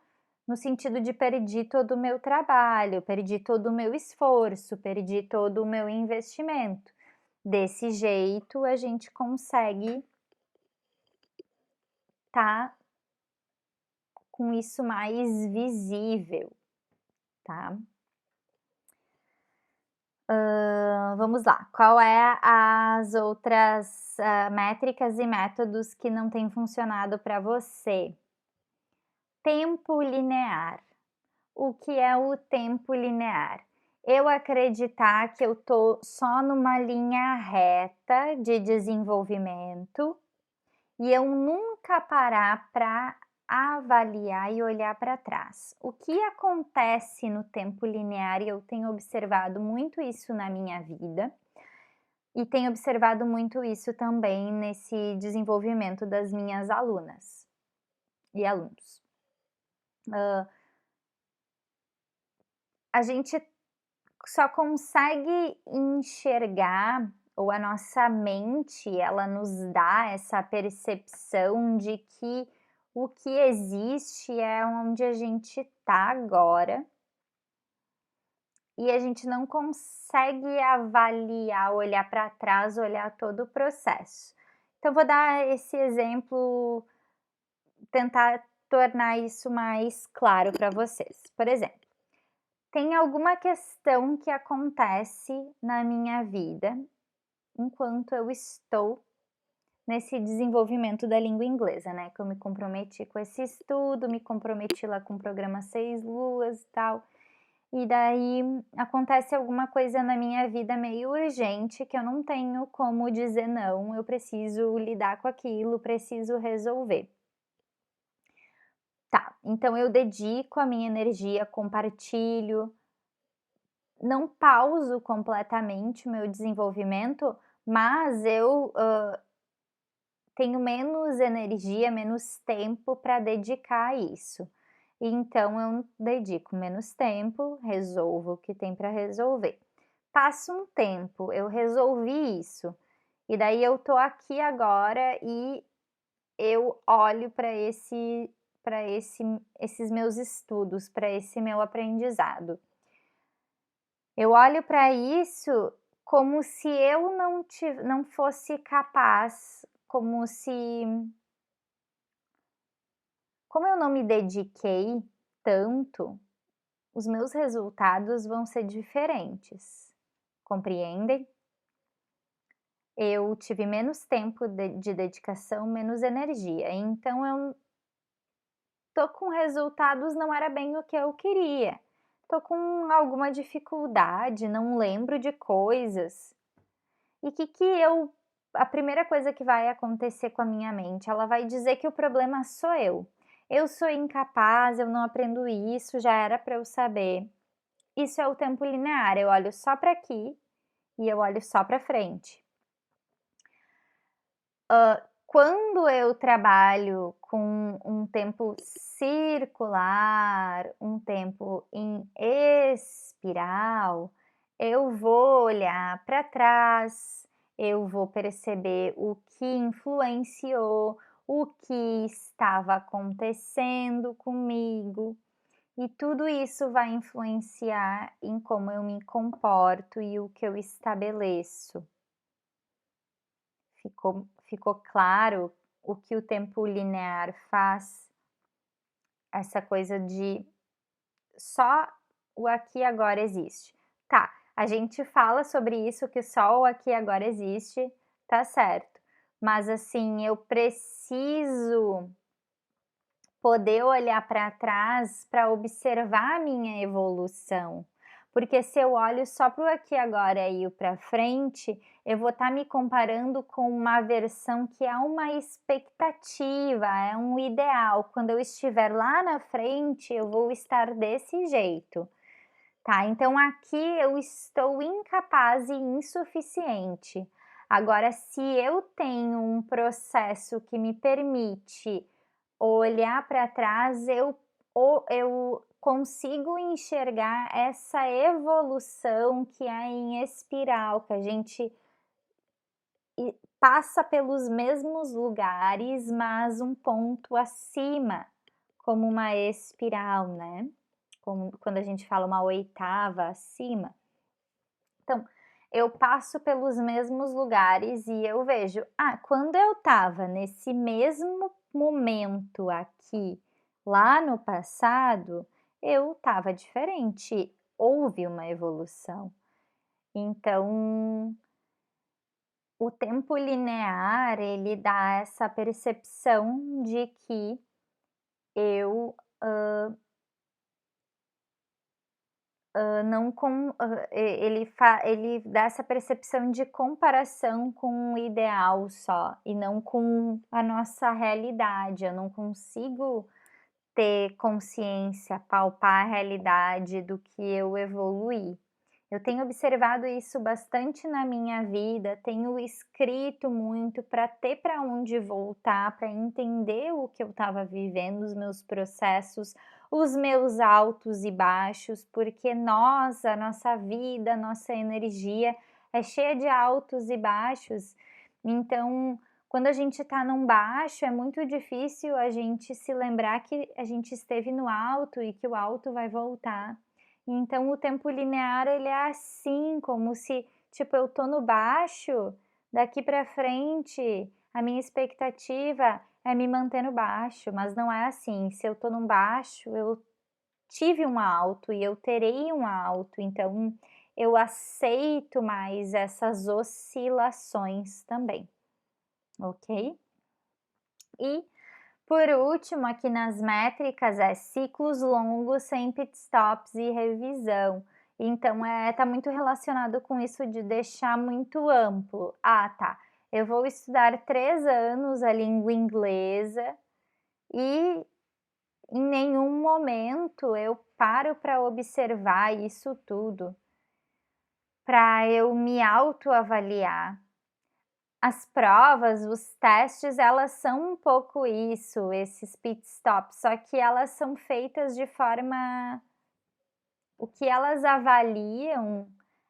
no sentido de perdi todo o meu trabalho, perdi todo o meu esforço, perdi todo o meu investimento. Desse jeito a gente consegue tá com isso mais visível, tá. Vamos lá, qual é as outras, métricas e métodos que não têm funcionado para você? Tempo linear. O que é o tempo linear? Eu acreditar que eu tô só numa linha reta de desenvolvimento e eu nunca parar para avaliar e olhar para trás. O que acontece no tempo linear, e eu tenho observado muito isso na minha vida, e tenho observado muito isso também nesse desenvolvimento das minhas alunas e alunos. A gente só consegue enxergar, ou a nossa mente, ela nos dá essa percepção de que o que existe é onde a gente tá agora, e a gente não consegue avaliar, olhar para trás, olhar todo o processo. Então vou dar esse exemplo, tentar tornar isso mais claro para vocês. Por exemplo, tem alguma questão que acontece na minha vida enquanto eu estou nesse desenvolvimento da língua inglesa, né, que eu me comprometi com esse estudo, me comprometi lá com o programa 6 luas e tal, e daí acontece alguma coisa na minha vida meio urgente que eu não tenho como dizer não, eu preciso lidar com aquilo, preciso resolver. Tá, então eu dedico a minha energia, compartilho, não pauso completamente o meu desenvolvimento, mas eu tenho menos energia, menos tempo para dedicar a isso. Então eu dedico menos tempo, resolvo o que tem para resolver. Passa um tempo, eu resolvi isso, e daí eu tô aqui agora e eu olho para esses meus estudos, para esse meu aprendizado. Eu olho para isso como se eu não fosse capaz, como eu não me dediquei tanto, os meus resultados vão ser diferentes, compreendem? Eu tive menos tempo de dedicação, menos energia, então eu tô com resultados não era bem o que eu queria. Tô com alguma dificuldade, não lembro de coisas. E que a primeira coisa que vai acontecer com a minha mente, ela vai dizer que o problema sou eu. Eu sou incapaz, eu não aprendo isso, já era para eu saber. Isso é o tempo linear, eu olho só para aqui e eu olho só para frente. Quando eu trabalho com um tempo circular, um tempo em espiral, eu vou olhar para trás, eu vou perceber o que influenciou, o que estava acontecendo comigo, e tudo isso vai influenciar em como eu me comporto e o que eu estabeleço. Ficou claro o que o tempo linear faz? Essa coisa de só o aqui e agora existe. Tá, a gente fala sobre isso, que só o aqui e agora existe, tá certo. Mas assim, eu preciso poder olhar para trás para observar a minha evolução. Porque se eu olho só para o aqui e agora e o para frente, eu vou estar me comparando com uma versão que é uma expectativa, é um ideal. Quando eu estiver lá na frente, eu vou estar desse jeito, tá? Então aqui eu estou incapaz e insuficiente. Agora, se eu tenho um processo que me permite olhar para trás, eu consigo enxergar essa evolução que é em espiral, que a gente passa pelos mesmos lugares, mas um ponto acima, como uma espiral, né, como quando a gente fala uma oitava acima. Então, eu passo pelos mesmos lugares e eu vejo, quando eu estava nesse mesmo momento aqui, lá no passado, eu estava diferente, houve uma evolução. Então, o tempo linear, ele dá essa percepção de que eu não com ele dá essa percepção de comparação com o ideal só, e não com a nossa realidade. Eu não consigo ter consciência, palpar a realidade do que eu evoluí. Eu tenho observado isso bastante na minha vida, tenho escrito muito para ter para onde voltar, para entender o que eu estava vivendo, os meus processos, os meus altos e baixos, porque nós, a nossa vida, a nossa energia é cheia de altos e baixos. Então, quando a gente está num baixo, é muito difícil a gente se lembrar que a gente esteve no alto e que o alto vai voltar. Então o tempo linear ele é assim, como se, tipo, eu tô no baixo, daqui para frente a minha expectativa é me manter no baixo, mas não é assim. Se eu tô no baixo, eu tive um alto e eu terei um alto, então eu aceito mais essas oscilações também, ok? E por último, aqui nas métricas é ciclos longos sem pitstops e revisão. Então, tá muito relacionado com isso de deixar muito amplo. Tá, eu vou estudar 3 anos a língua inglesa e em nenhum momento eu paro para observar isso tudo, para eu me autoavaliar. As provas, os testes, elas são um pouco isso, esses pit stops, só que elas são feitas de forma o que elas avaliam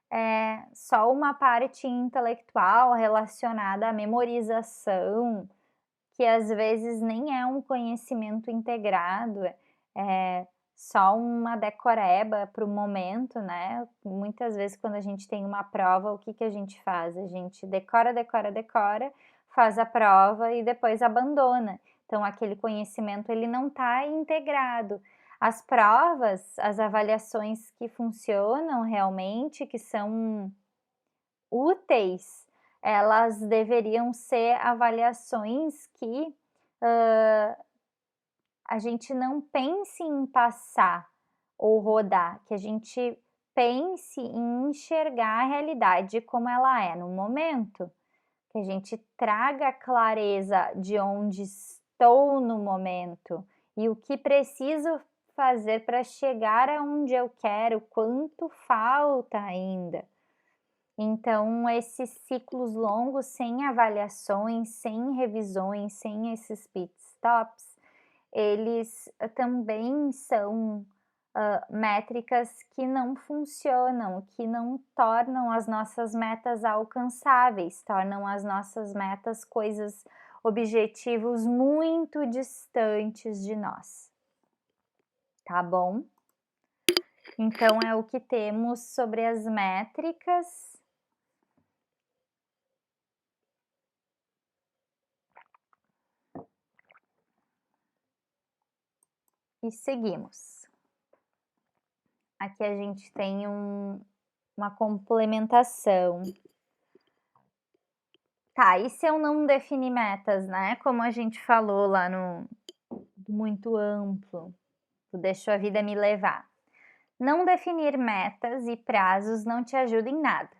é só uma parte intelectual relacionada à memorização, que às vezes nem é um conhecimento integrado, é só uma decoreba para o momento, né. Muitas vezes quando a gente tem uma prova, o que que a gente faz? A gente decora, decora, decora, faz a prova e depois abandona. Então aquele conhecimento ele não está integrado. As provas, as avaliações que funcionam realmente, que são úteis, elas deveriam ser avaliações que, a gente não pense em passar ou rodar, que a gente pense em enxergar a realidade como ela é no momento, que a gente traga clareza de onde estou no momento e o que preciso fazer para chegar aonde eu quero, quanto falta ainda. Então, esses ciclos longos, sem avaliações, sem revisões, sem esses pit stops, eles também são métricas que não funcionam, que não tornam as nossas metas alcançáveis, tornam as nossas metas coisas, objetivos muito distantes de nós, tá bom? Então é o que temos sobre as métricas. E seguimos. Aqui a gente tem uma complementação. Tá, e se eu não definir metas, né, como a gente falou lá no muito amplo, do "deixo a vida me levar". Não definir metas e prazos não te ajuda em nada,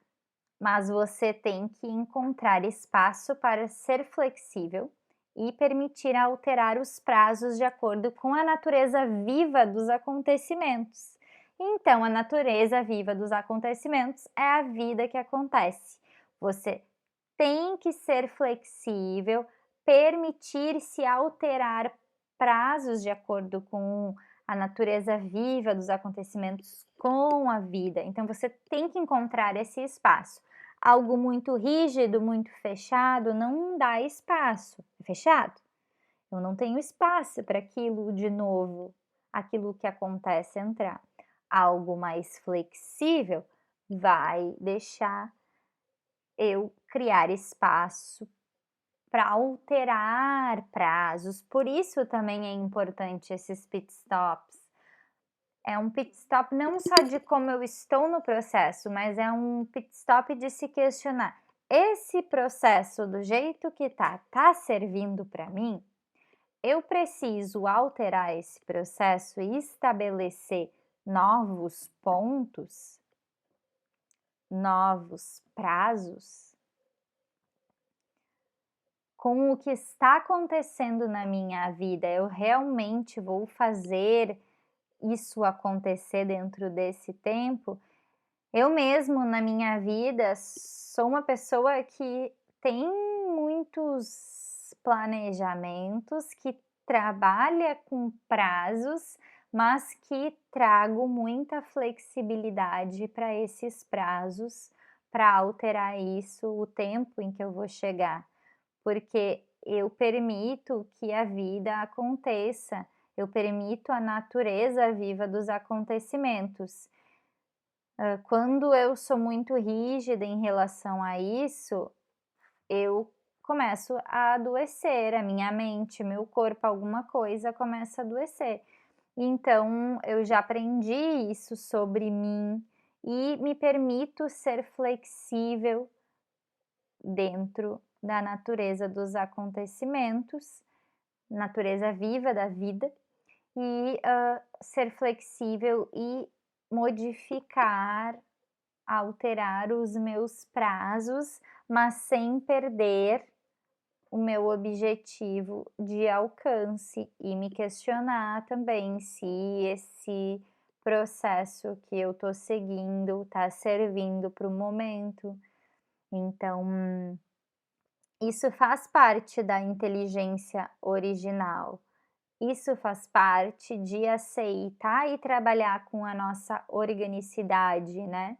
mas você tem que encontrar espaço para ser flexível e permitir alterar os prazos de acordo com a natureza viva dos acontecimentos. Então, a natureza viva dos acontecimentos é a vida que acontece. Você tem que ser flexível, permitir-se alterar prazos de acordo com a natureza viva dos acontecimentos com a vida. Então, você tem que encontrar esse espaço. Algo muito rígido, muito fechado, não dá espaço. É fechado? Eu não tenho espaço para aquilo de novo, aquilo que acontece entrar. Algo mais flexível vai deixar eu criar espaço para alterar prazos. Por isso também é importante esses pit stops. É um pit stop não só de como eu estou no processo, mas é um pit stop de se questionar: esse processo do jeito que tá servindo para mim? Eu preciso alterar esse processo e estabelecer novos pontos, novos prazos? Com o que está acontecendo na minha vida, eu realmente vou fazer isso acontecer dentro desse tempo? Eu mesmo, na minha vida, sou uma pessoa que tem muitos planejamentos, que trabalha com prazos, mas que trago muita flexibilidade para esses prazos, para alterar isso, o tempo em que eu vou chegar, porque eu permito que a vida aconteça, eu permito a natureza viva dos acontecimentos. Quando eu sou muito rígida em relação a isso, eu começo a adoecer, a minha mente, meu corpo, alguma coisa começa a adoecer. Então eu já aprendi isso sobre mim e me permito ser flexível dentro da natureza dos acontecimentos, natureza viva da vida, e ser flexível e modificar, alterar os meus prazos, mas sem perder o meu objetivo de alcance e me questionar também se esse processo que eu tô seguindo tá servindo para o momento. Então, isso faz parte da inteligência original. Isso faz parte de aceitar e trabalhar com a nossa organicidade, né?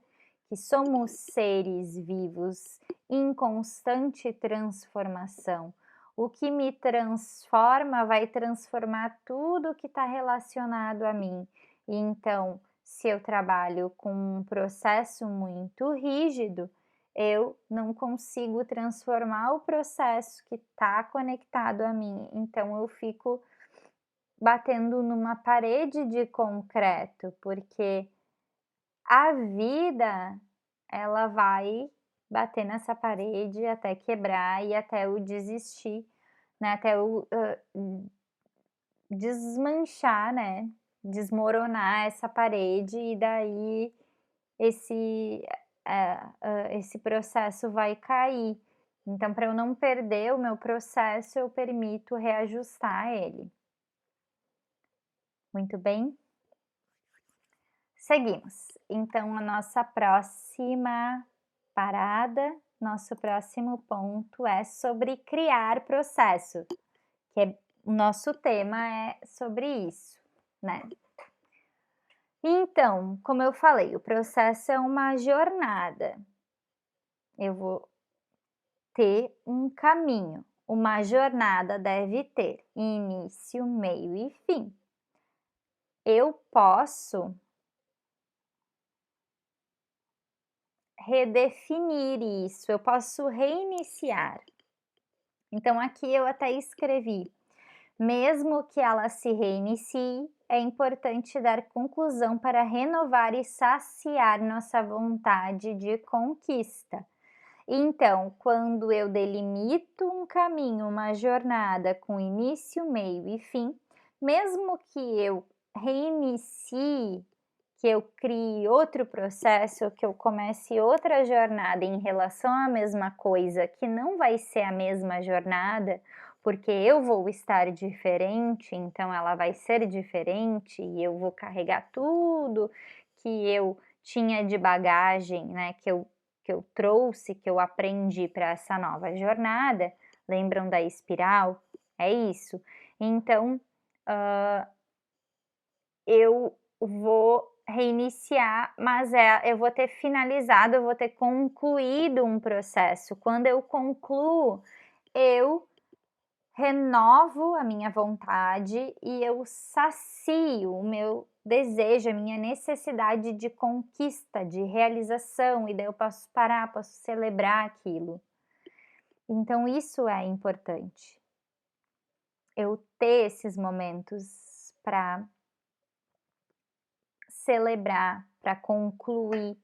Que somos seres vivos em constante transformação. O que me transforma vai transformar tudo que está relacionado a mim. E então, se eu trabalho com um processo muito rígido, eu não consigo transformar o processo que está conectado a mim. Então, eu fico batendo numa parede de concreto, porque a vida, ela vai bater nessa parede até quebrar e até eu desistir, né, até eu, desmanchar, né, desmoronar essa parede e daí esse, esse processo vai cair. Então, para eu não perder o meu processo, eu permito reajustar ele. Muito bem. Seguimos. Então, a nossa próxima parada, nosso próximo ponto é sobre criar processo, que é o nosso tema é sobre isso, né. Então, como eu falei, o processo é uma jornada. Eu vou ter um caminho. Uma jornada deve ter início, meio e fim. Eu posso redefinir isso, eu posso reiniciar. Então, aqui eu até escrevi: mesmo que ela se reinicie, é importante dar conclusão para renovar e saciar nossa vontade de conquista. Então, quando eu delimito um caminho, uma jornada com início, meio e fim, mesmo que eu reinicie, que eu crie outro processo, que eu comece outra jornada em relação à mesma coisa, que não vai ser a mesma jornada, porque eu vou estar diferente, então ela vai ser diferente e eu vou carregar tudo que eu tinha de bagagem, né, que eu trouxe, que eu aprendi para essa nova jornada. Lembram da espiral? É isso. Então, eu vou reiniciar, mas eu vou ter finalizado, eu vou ter concluído um processo. Quando eu concluo, eu renovo a minha vontade e eu sacio o meu desejo, a minha necessidade de conquista, de realização, e daí eu posso parar, posso celebrar aquilo. Então isso é importante, eu ter esses momentos para celebrar, para concluir,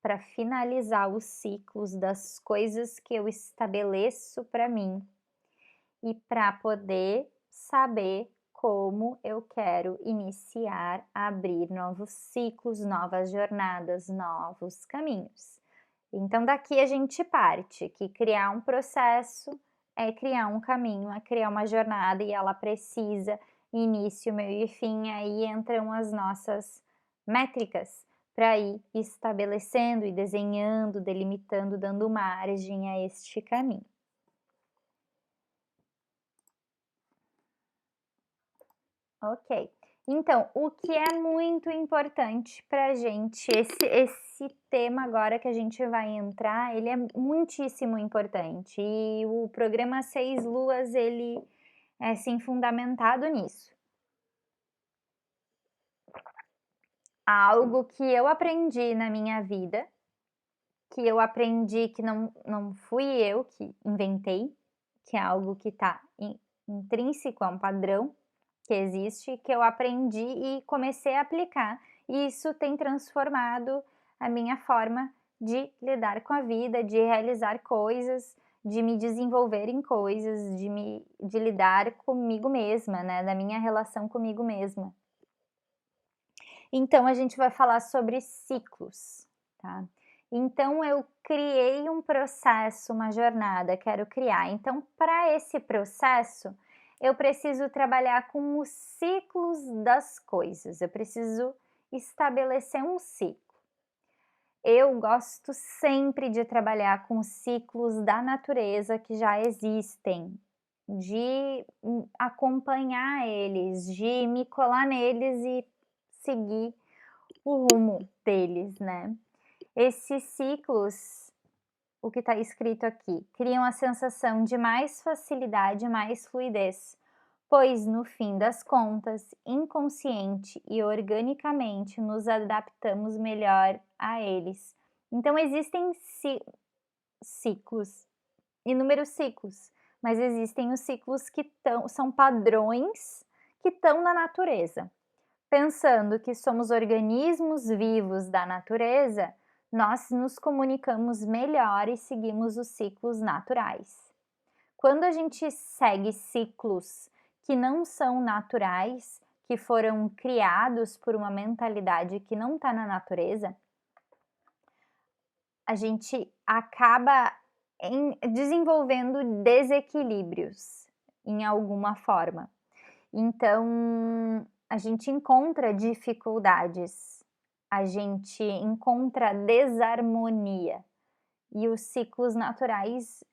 para finalizar os ciclos das coisas que eu estabeleço para mim e para poder saber como eu quero iniciar, abrir novos ciclos, novas jornadas, novos caminhos. Então, daqui a gente parte que criar um processo é criar um caminho, é criar uma jornada e ela precisa início, meio e fim. Aí entram as nossas métricas para ir estabelecendo e desenhando, delimitando, dando margem a este caminho. Ok. Então, o que é muito importante pra gente, esse tema agora que a gente vai entrar, ele é muitíssimo importante e o programa 6 Luas, ele é, assim, fundamentado nisso. Algo que eu aprendi na minha vida, que eu aprendi que não fui eu que inventei, que é algo que está intrínseco, é um padrão que existe, que eu aprendi e comecei a aplicar. E isso tem transformado a minha forma de lidar com a vida, de realizar coisas, de me desenvolver em coisas, de lidar comigo mesma, né, da minha relação comigo mesma. Então a gente vai falar sobre ciclos, tá? Então eu criei um processo, uma jornada, quero criar. Então, para esse processo, eu preciso trabalhar com os ciclos das coisas, eu preciso estabelecer um ciclo. Eu gosto sempre de trabalhar com os ciclos da natureza que já existem, de acompanhar eles, de me colar neles e seguir o rumo deles, né. Esses ciclos, o que está escrito aqui, criam a sensação de mais facilidade e mais fluidez, pois no fim das contas, inconsciente e organicamente nos adaptamos melhor a eles. Então existem ciclos, inúmeros ciclos, mas existem os ciclos que são padrões que estão na natureza. Pensando que somos organismos vivos da natureza, nós nos comunicamos melhor e seguimos os ciclos naturais. Quando a gente segue ciclos que não são naturais, que foram criados por uma mentalidade que não está na natureza, a gente acaba desenvolvendo desequilíbrios em alguma forma. Então, a gente encontra dificuldades, a gente encontra desarmonia. E os ciclos naturais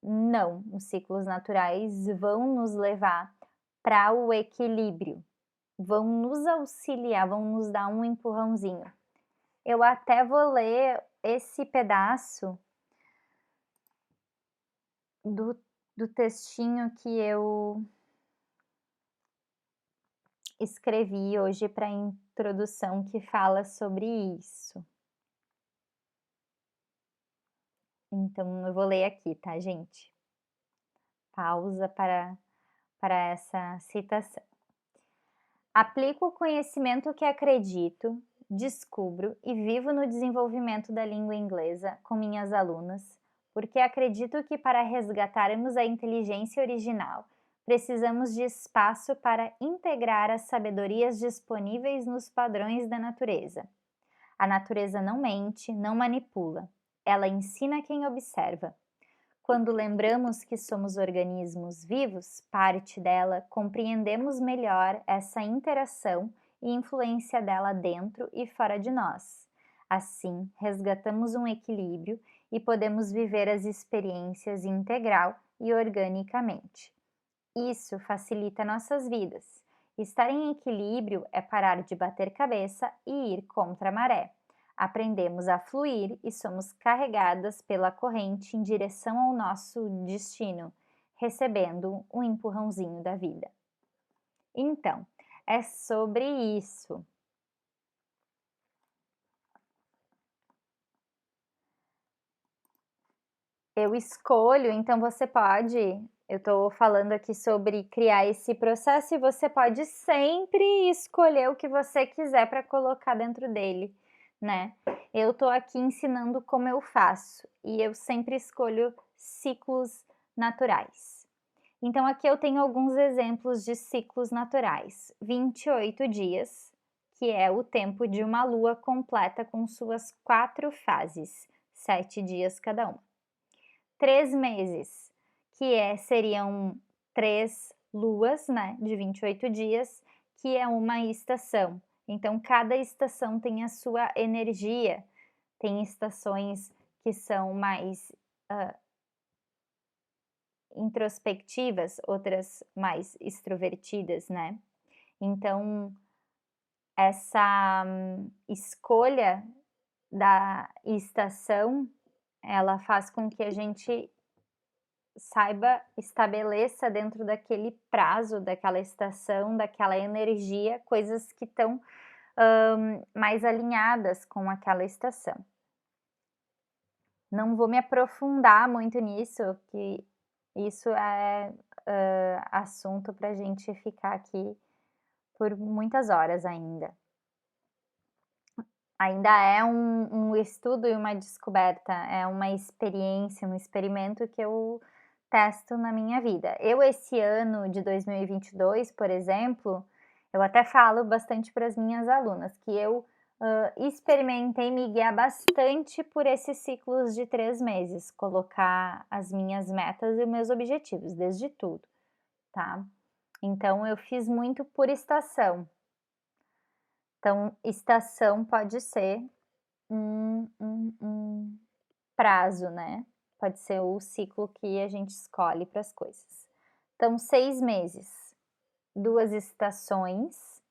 não, os ciclos naturais vão nos levar para o equilíbrio, vão nos auxiliar, vão nos dar um empurrãozinho. Eu até vou ler esse pedaço do textinho que eu escrevi hoje para a introdução que fala sobre isso. Então eu vou ler aqui, tá, gente? Pausa para essa citação. Aplico o conhecimento que acredito, descubro e vivo no desenvolvimento da língua inglesa com minhas alunas, porque acredito que para resgatarmos a inteligência original, precisamos de espaço para integrar as sabedorias disponíveis nos padrões da natureza. A natureza não mente, não manipula. Ela ensina quem observa. Quando lembramos que somos organismos vivos, parte dela, compreendemos melhor essa interação e influência dela dentro e fora de nós. Assim, resgatamos um equilíbrio e podemos viver as experiências integral e organicamente. Isso facilita nossas vidas. Estar em equilíbrio é parar de bater cabeça e ir contra a maré. Aprendemos a fluir e somos carregadas pela corrente em direção ao nosso destino, recebendo um empurrãozinho da vida. Então, é sobre isso. Eu escolho, então você pode, eu estou falando aqui sobre criar esse processo e você pode sempre escolher o que você quiser para colocar dentro dele, né? Eu estou aqui ensinando como eu faço e eu sempre escolho ciclos naturais. Então aqui eu tenho alguns exemplos de ciclos naturais. 28 dias, que é o tempo de uma lua completa com suas 4 fases, 7 dias cada uma. 3 meses, que seriam 3 luas, né, de 28 dias, que é uma estação. Então, cada estação tem a sua energia. Tem estações que são mais introspectivas, outras mais extrovertidas, né? Então, essa escolha da estação, ela faz com que a gente saiba, estabeleça dentro daquele prazo, daquela estação, daquela energia, coisas que estão mais alinhadas com aquela estação. Não vou me aprofundar muito nisso, que isso é assunto para a gente ficar aqui por muitas horas ainda. Ainda é um estudo e uma descoberta, é uma experiência, um experimento que eu testo na minha vida. Eu esse ano de 2022, por exemplo, eu até falo bastante para as minhas alunas que eu experimentei me guiar bastante por esses ciclos de 3 meses, colocar as minhas metas e os meus objetivos, desde tudo, tá? Então eu fiz muito por estação. Então, estação pode ser um prazo, né? Pode ser o ciclo que a gente escolhe para as coisas. Então, 6 meses, 2 estações,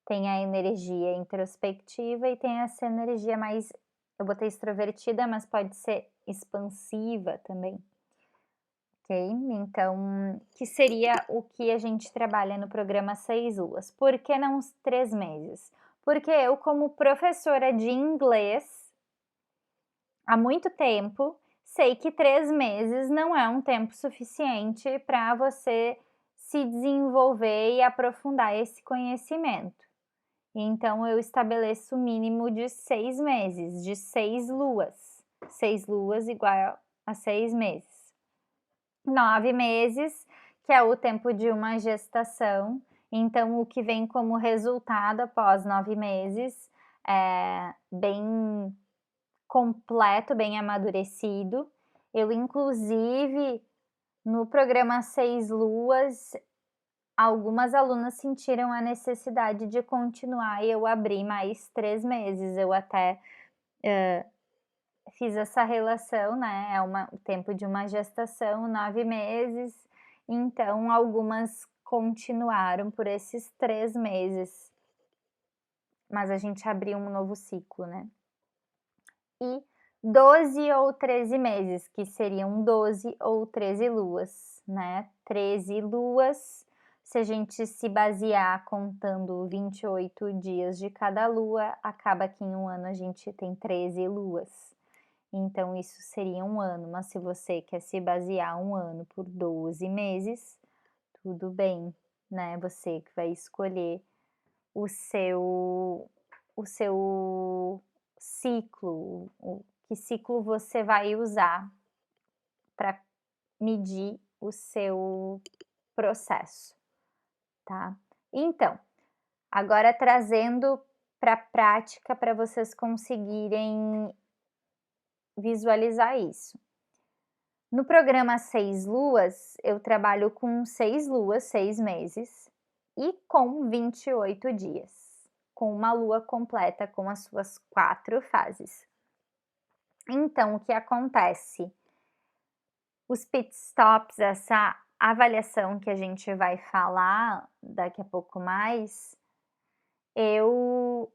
tem a energia introspectiva e tem essa energia mais, eu botei extrovertida, mas pode ser expansiva também. Ok? Então, que seria o que a gente trabalha no programa 6 Luas. Por que não os 3 meses? Porque eu, como professora de inglês, há muito tempo, sei que 3 meses não é um tempo suficiente para você se desenvolver e aprofundar esse conhecimento. Então, eu estabeleço o mínimo de 6 meses, de 6 luas. 6 luas igual a 6 meses. 9 meses, que é o tempo de uma gestação. Então, o que vem como resultado após 9 meses é bem completo, bem amadurecido. Eu, inclusive, no programa 6 Luas, Algumas alunas sentiram a necessidade de continuar e eu abri mais 3 meses, eu até, fiz essa relação, né, é o tempo de uma gestação, 9 meses, então algumas continuaram por esses 3 meses, mas a gente abriu um novo ciclo, né. E 12 ou 13 meses, que seriam 12 ou 13 luas, né. 13 luas, se a gente se basear contando 28 dias de cada lua, acaba que em um ano a gente tem 13 luas. Então isso seria um ano, mas se você quer se basear um ano por 12 meses, tudo bem, né, você que vai escolher o seu ciclo, o que ciclo você vai usar para medir o seu processo, tá. Então, agora trazendo para a prática para vocês conseguirem visualizar isso. No programa 6 luas, eu trabalho com 6 luas, 6 meses, e com 28 dias, com uma lua completa com as suas 4 fases. Então, o que acontece? Os pit stops, essa avaliação que a gente vai falar daqui a pouco mais, eu,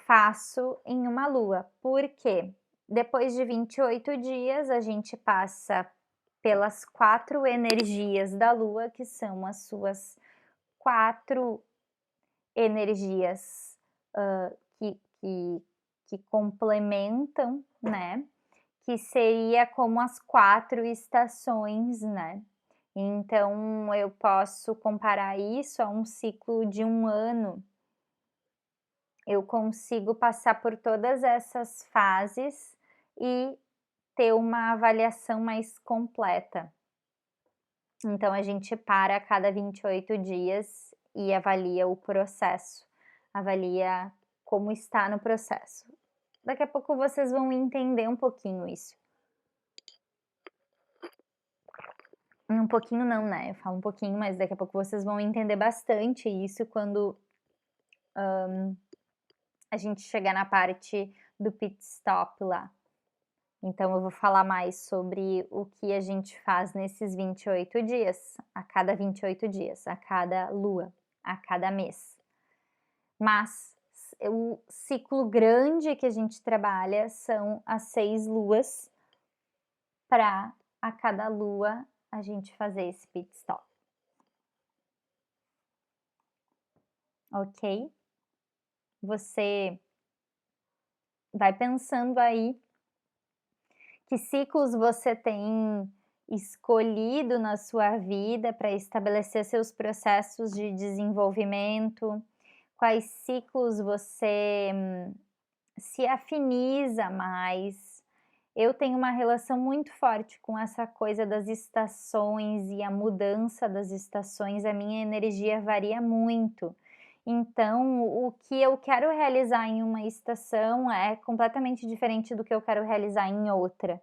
faço em uma lua. Por quê? Depois de 28 dias, a gente passa pelas 4 energias da lua, que são as suas 4 energias, que complementam, né, que seria como as 4 estações, né. Então eu posso comparar isso a um ciclo de um ano. Eu consigo passar por todas essas fases e ter uma avaliação mais completa. Então a gente para a cada 28 dias e avalia o processo, avalia como está no processo. Daqui a pouco vocês vão entender um pouquinho isso. Um pouquinho não, né, eu falo um pouquinho, mas daqui a pouco vocês vão entender bastante isso quando, a gente chegar na parte do pit stop lá. Então eu vou falar mais sobre o que a gente faz nesses 28 dias, a cada 28 dias, a cada lua, a cada mês. Mas o ciclo grande que a gente trabalha são as 6 luas, para a cada lua a gente fazer esse pit stop. Ok? Você vai pensando aí que ciclos você tem escolhido na sua vida para estabelecer seus processos de desenvolvimento? Quais ciclos você se afiniza mais? Eu tenho uma relação muito forte com essa coisa das estações e a mudança das estações, a minha energia varia muito. Então, o que eu quero realizar em uma estação é completamente diferente do que eu quero realizar em outra.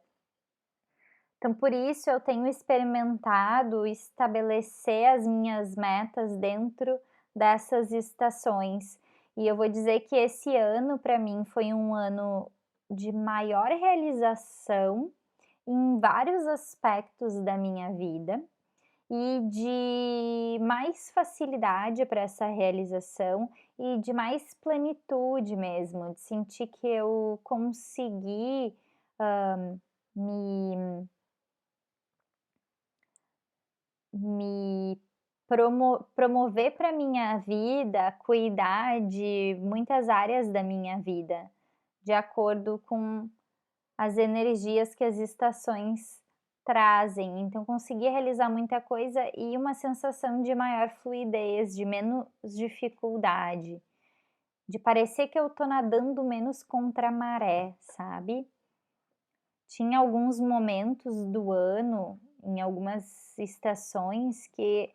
Então, por isso eu tenho experimentado estabelecer as minhas metas dentro dessas estações. E eu vou dizer que esse ano para mim foi um ano de maior realização em vários aspectos da minha vida e de mais facilidade para essa realização e de mais plenitude mesmo, de sentir que eu consegui, me Me promover para minha vida, cuidar de muitas áreas da minha vida, de acordo com as energias que as estações trazem. Então consegui realizar muita coisa e uma sensação de maior fluidez, de menos dificuldade, de parecer que eu tô nadando menos contra a maré, sabe? Tinha alguns momentos do ano, em algumas estações, que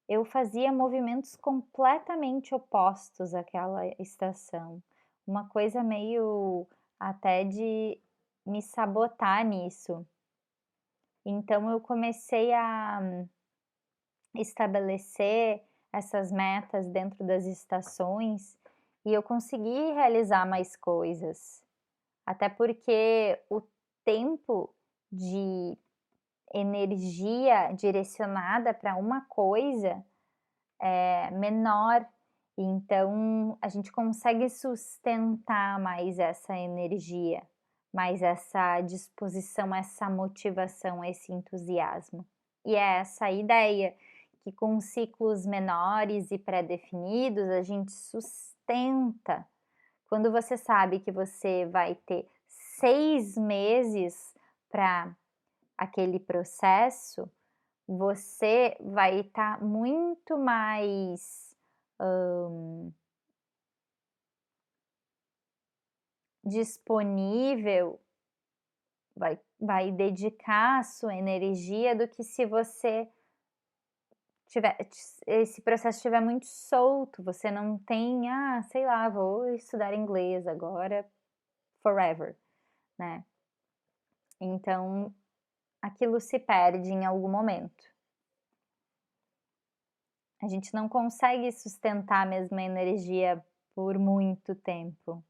eu fazia movimentos completamente opostos àquela estação, uma coisa meio até de me sabotar nisso. Então eu comecei a estabelecer, essas metas dentro das estações e eu consegui realizar mais coisas. Até porque o tempo de energia direcionada para uma coisa é menor, então a gente consegue sustentar mais essa energia, mais essa disposição, essa motivação, esse entusiasmo. E é essa a ideia, que com ciclos menores e pré-definidos a gente sustenta. Quando você sabe que você vai ter 6 meses para aquele processo, você vai estar muito mais, disponível, vai dedicar a sua energia do que se você tiver esse processo estiver muito solto, você não tem: "Ah, sei lá, vou estudar inglês agora forever", né. Então, aquilo se perde em algum momento. A gente não consegue sustentar a mesma energia por muito tempo.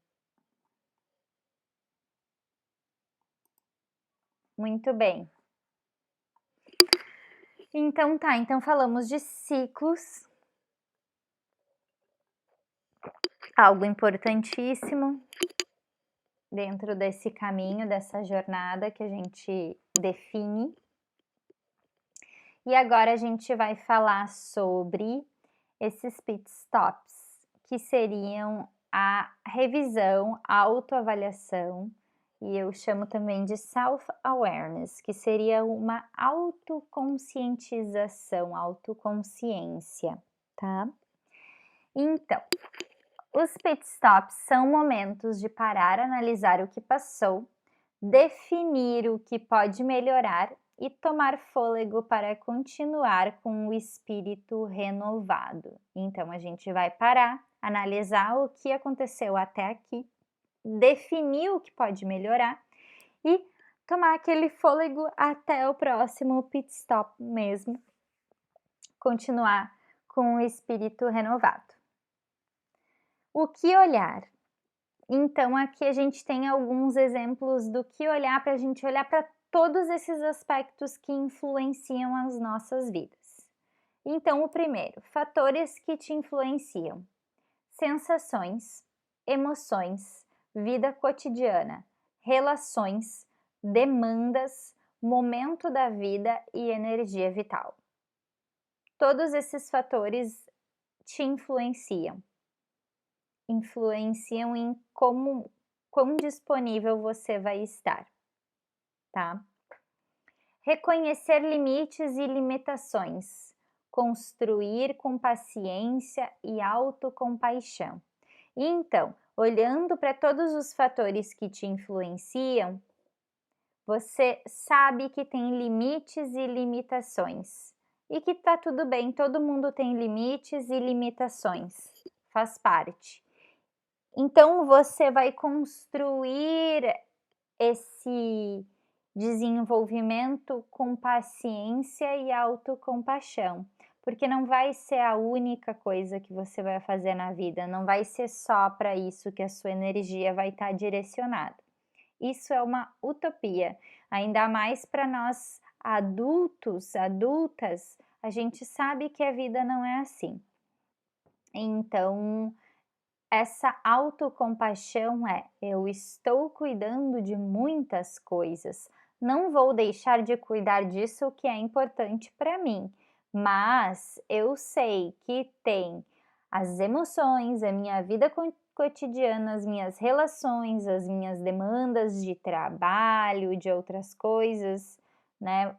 Muito bem. Então tá, então falamos de ciclos, algo importantíssimo dentro desse caminho, dessa jornada que a gente define. E agora a gente vai falar sobre esses pit stops, que seriam a revisão, a autoavaliação, e eu chamo também de self-awareness, que seria uma autoconscientização, autoconsciência, tá? Então, os pit stops são momentos de parar, analisar o que passou, definir o que pode melhorar e tomar fôlego para continuar com o espírito renovado. Então, a gente vai parar, analisar o que aconteceu até aqui, definir o que pode melhorar e tomar aquele fôlego até o próximo pit stop mesmo, continuar com o espírito renovado. O que olhar? Então, aqui a gente tem alguns exemplos do que olhar para a gente olhar para todos esses aspectos que influenciam as nossas vidas. Então, o primeiro, fatores que te influenciam: sensações, emoções, vida cotidiana, relações, demandas, momento da vida e energia vital. Todos esses fatores te influenciam em quão disponível você vai estar, tá? Reconhecer limites e limitações, construir com paciência e autocompaixão. Então, olhando para todos os fatores que te influenciam, você sabe que tem limites e limitações e que tá tudo bem, todo mundo tem limites e limitações, faz parte. Então você vai construir esse desenvolvimento com paciência e autocompaixão, porque não vai ser a única coisa que você vai fazer na vida, não vai ser só para isso que a sua energia vai estar direcionada. Isso é uma utopia, ainda mais para nós adultos, adultas, a gente sabe que a vida não é assim. Então, essa autocompaixão é: eu estou cuidando de muitas coisas, não vou deixar de cuidar disso que é importante para mim, mas eu sei que tem as emoções, a minha vida cotidiana, as minhas relações, as minhas demandas de trabalho, de outras coisas, né?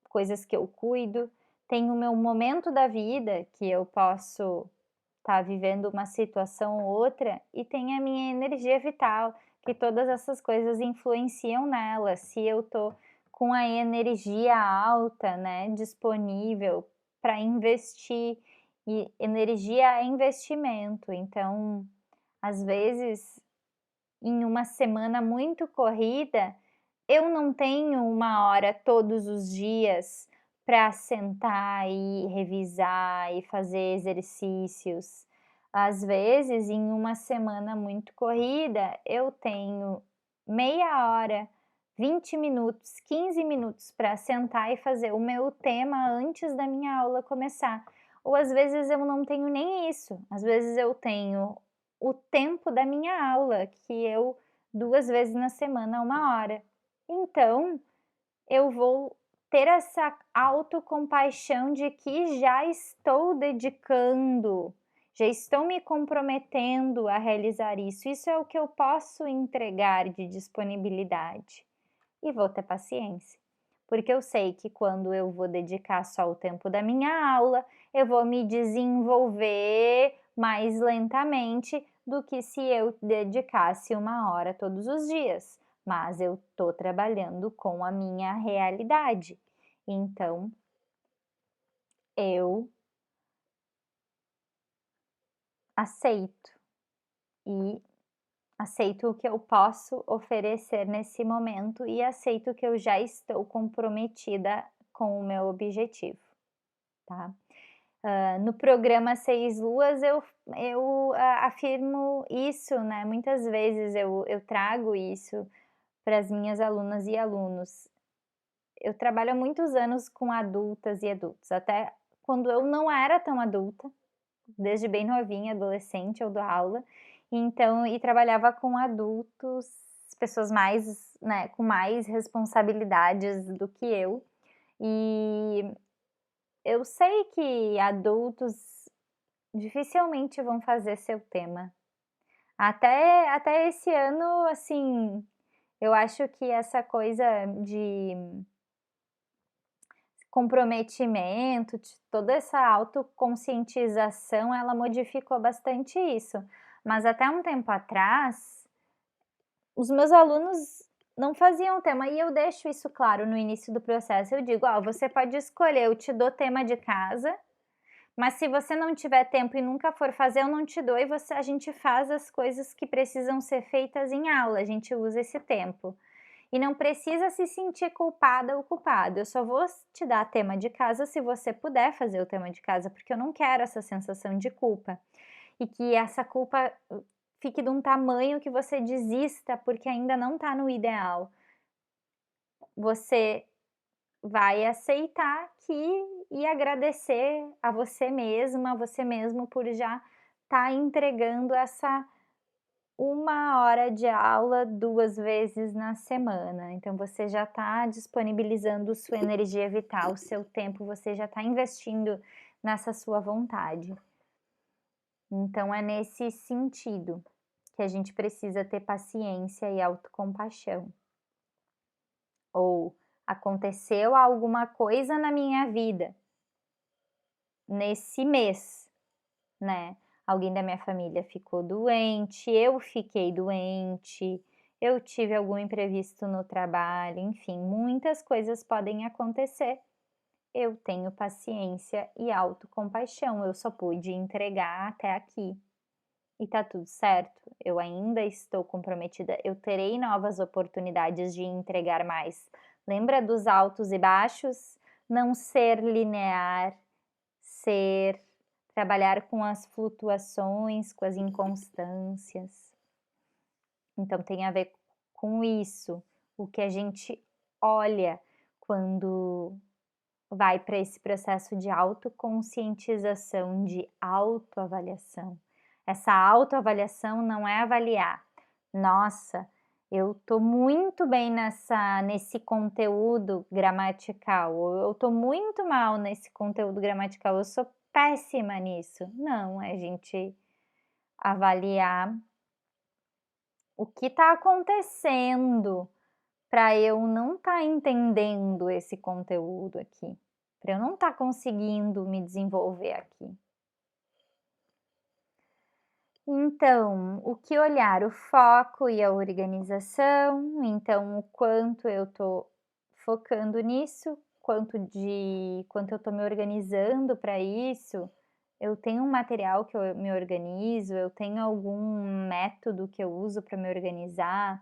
Coisas que eu cuido. Tem o meu momento da vida que eu posso tá vivendo uma situação ou outra e tem a minha energia vital, que todas essas coisas influenciam nela. Se eu tô com a energia alta, né, disponível para investir, e energia é investimento. Então, às vezes, em uma semana muito corrida, eu não tenho 1 hora todos os dias para sentar e revisar e fazer exercícios. Às vezes, em uma semana muito corrida, eu tenho meia hora, 20 minutos, 15 minutos para sentar e fazer o meu tema antes da minha aula começar. Ou às vezes eu não tenho nem isso, às vezes eu tenho o tempo da minha aula, que eu 2 vezes na semana, 1 hora. Então, eu vou ter essa autocompaixão de que já estou dedicando, já estou me comprometendo a realizar isso. Isso é o que eu posso entregar de disponibilidade. E vou ter paciência, porque eu sei que quando eu vou dedicar só o tempo da minha aula, eu vou me desenvolver mais lentamente do que se eu dedicasse 1 hora todos os dias. Mas eu estou trabalhando com a minha realidade. Então, eu aceito e aceito o que eu posso oferecer nesse momento e aceito que eu já estou comprometida com o meu objetivo, tá? No programa 6 Luas eu afirmo isso, né, muitas vezes eu trago isso para as minhas alunas e alunos. Eu trabalho há muitos anos com adultas e adultos, até quando eu não era tão adulta, desde bem novinha, adolescente, eu dou aula, então e trabalhava com adultos, pessoas mais, né, com mais responsabilidades do que eu, e eu sei que adultos dificilmente vão fazer seu tema. Até esse ano, assim, eu acho que essa coisa de comprometimento, de toda essa autoconscientização, ela modificou bastante isso. Mas até um tempo atrás, os meus alunos não faziam tema, e eu deixo isso claro no início do processo. Eu digo: "Ó, você pode escolher, eu te dou tema de casa, mas se você não tiver tempo e nunca for fazer, eu não te dou e a gente faz as coisas que precisam ser feitas em aula, a gente usa esse tempo. E não precisa se sentir culpada ou culpado, eu só vou te dar tema de casa se você puder fazer o tema de casa, porque eu não quero essa sensação de culpa. E que essa culpa fique de um tamanho que você desista, porque ainda não está no ideal. Você vai aceitar e agradecer a você mesma, a você mesmo por já estar entregando essa 1 hora de aula 2 vezes na semana. Então você já está disponibilizando sua energia vital, o seu tempo, você já está investindo nessa sua vontade. Então é nesse sentido que a gente precisa ter paciência e autocompaixão. Ou aconteceu alguma coisa na minha vida nesse mês, né? Alguém da minha família ficou doente, eu fiquei doente, eu tive algum imprevisto no trabalho, enfim, muitas coisas podem acontecer. Eu tenho paciência e autocompaixão, eu só pude entregar até aqui. E tá tudo certo, eu ainda estou comprometida, eu terei novas oportunidades de entregar mais. Lembra dos altos e baixos? Não ser linear, trabalhar com as flutuações, com as inconstâncias. Então tem a ver com isso, o que a gente olha quando vai para esse processo de autoconscientização, de autoavaliação. Essa autoavaliação não é avaliar, nossa, eu tô muito bem nesse conteúdo gramatical, ou eu tô muito mal nesse conteúdo gramatical, eu sou péssima nisso. Não, é a gente avaliar o que está acontecendo para eu não estar entendendo esse conteúdo aqui, para eu não estar conseguindo me desenvolver aqui. Então, o que olhar? O foco e a organização, então o quanto eu estou focando nisso, quanto eu estou me organizando para isso, eu tenho um material que eu me organizo, eu tenho algum método que eu uso para me organizar,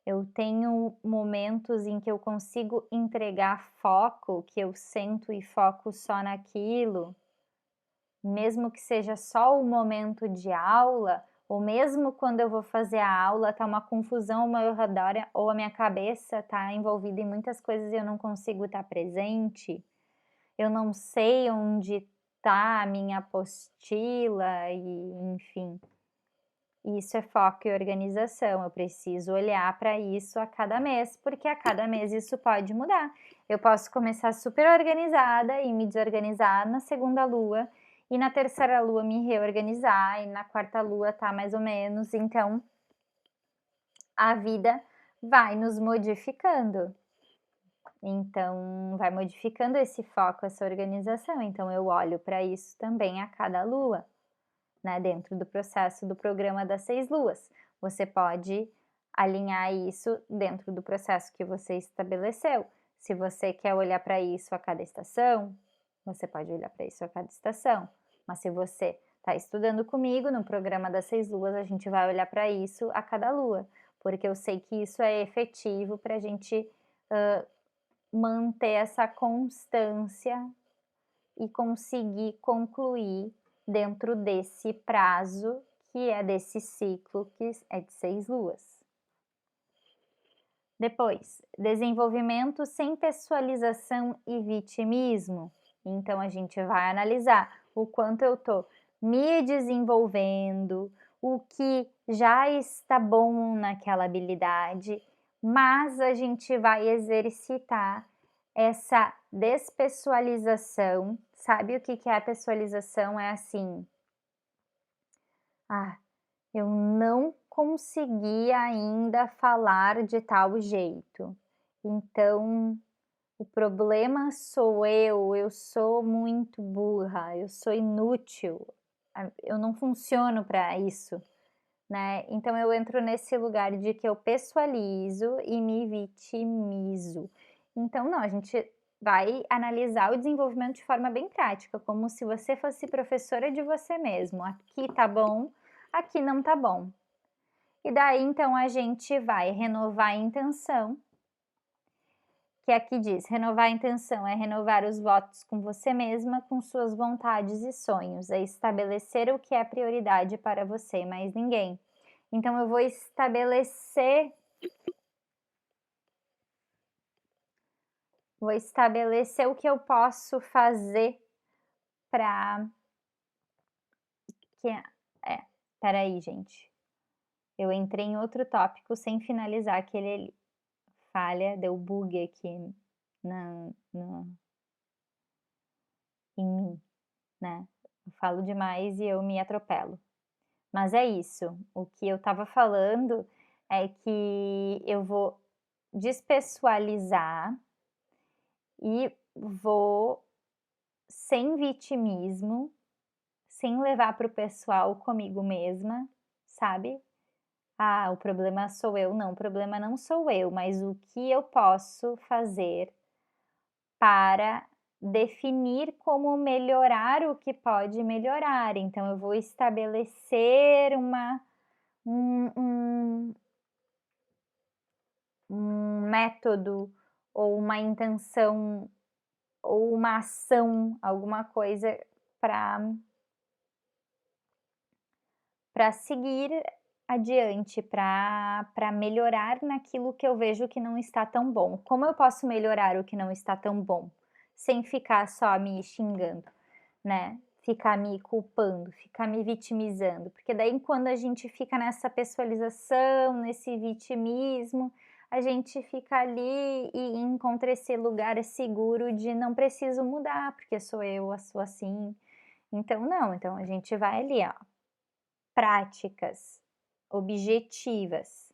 Eu tenho momentos em que eu consigo entregar foco, que eu sento e foco só naquilo, mesmo que seja só o momento de aula, ou mesmo quando eu vou fazer a aula, tá uma confusão ao meu redor, ou a minha cabeça tá envolvida em muitas coisas e eu não consigo estar presente, eu não sei onde tá a minha apostila e enfim. Isso é foco e organização, eu preciso olhar para isso a cada mês, porque a cada mês isso pode mudar. Eu posso começar super organizada e me desorganizar na segunda lua, e na terceira lua me reorganizar, e na quarta lua tá mais ou menos, então a vida vai nos modificando. Então vai modificando esse foco, essa organização, então eu olho para isso também a cada lua. Né, dentro do processo do programa das 6 luas. Você pode alinhar isso dentro do processo que você estabeleceu. Se você quer olhar para isso a cada estação, você pode olhar para isso a cada estação. Mas se você está estudando comigo no programa das 6 luas, a gente vai olhar para isso a cada lua, porque eu sei que isso é efetivo para a gente manter essa constância e conseguir concluir dentro desse prazo, que é desse ciclo que é de 6 luas. Depois, desenvolvimento sem pessoalização e vitimismo. Então a gente vai analisar o quanto eu estou me desenvolvendo, o que já está bom naquela habilidade, mas a gente vai exercitar essa despessoalização. Sabe o que é a pessoalização? É assim: ah, eu não consegui ainda falar de tal jeito, então o problema sou eu sou muito burra, eu sou inútil, eu não funciono para isso, né. Então eu entro nesse lugar de que eu pessoalizo e me vitimizo. Então não, a gente vai analisar o desenvolvimento de forma bem prática, como se você fosse professora de você mesmo. Aqui tá bom, aqui não tá bom. E daí então a gente vai renovar a intenção, que aqui diz: renovar a intenção é renovar os votos com você mesma, com suas vontades e sonhos, é estabelecer o que é prioridade para você e mais ninguém. Então eu vou estabelecer o que eu posso fazer para que espera aí gente, eu entrei em outro tópico sem finalizar aquele ali. Falha, deu bug aqui na no em mim, né. Eu falo demais e eu me atropelo. Mas é isso, o que eu estava falando é que eu vou despessoalizar e vou sem vitimismo, sem levar para o pessoal comigo mesma, sabe? "Ah, o problema sou eu", não, o problema não sou eu, mas o que eu posso fazer para definir como melhorar o que pode melhorar. Então eu vou estabelecer um um um método ou uma intenção ou uma ação, alguma coisa para seguir adiante, para melhorar naquilo que eu vejo que não está tão bom. Como eu posso melhorar o que não está tão bom? Sem ficar só me xingando, né, ficar me culpando, ficar me vitimizando, porque daí quando a gente fica nessa pessoalização, nesse vitimismo, a gente fica ali e encontra esse lugar seguro de não preciso mudar, porque sou eu, sou assim. Então não, então a gente vai ali ó, práticas objetivas,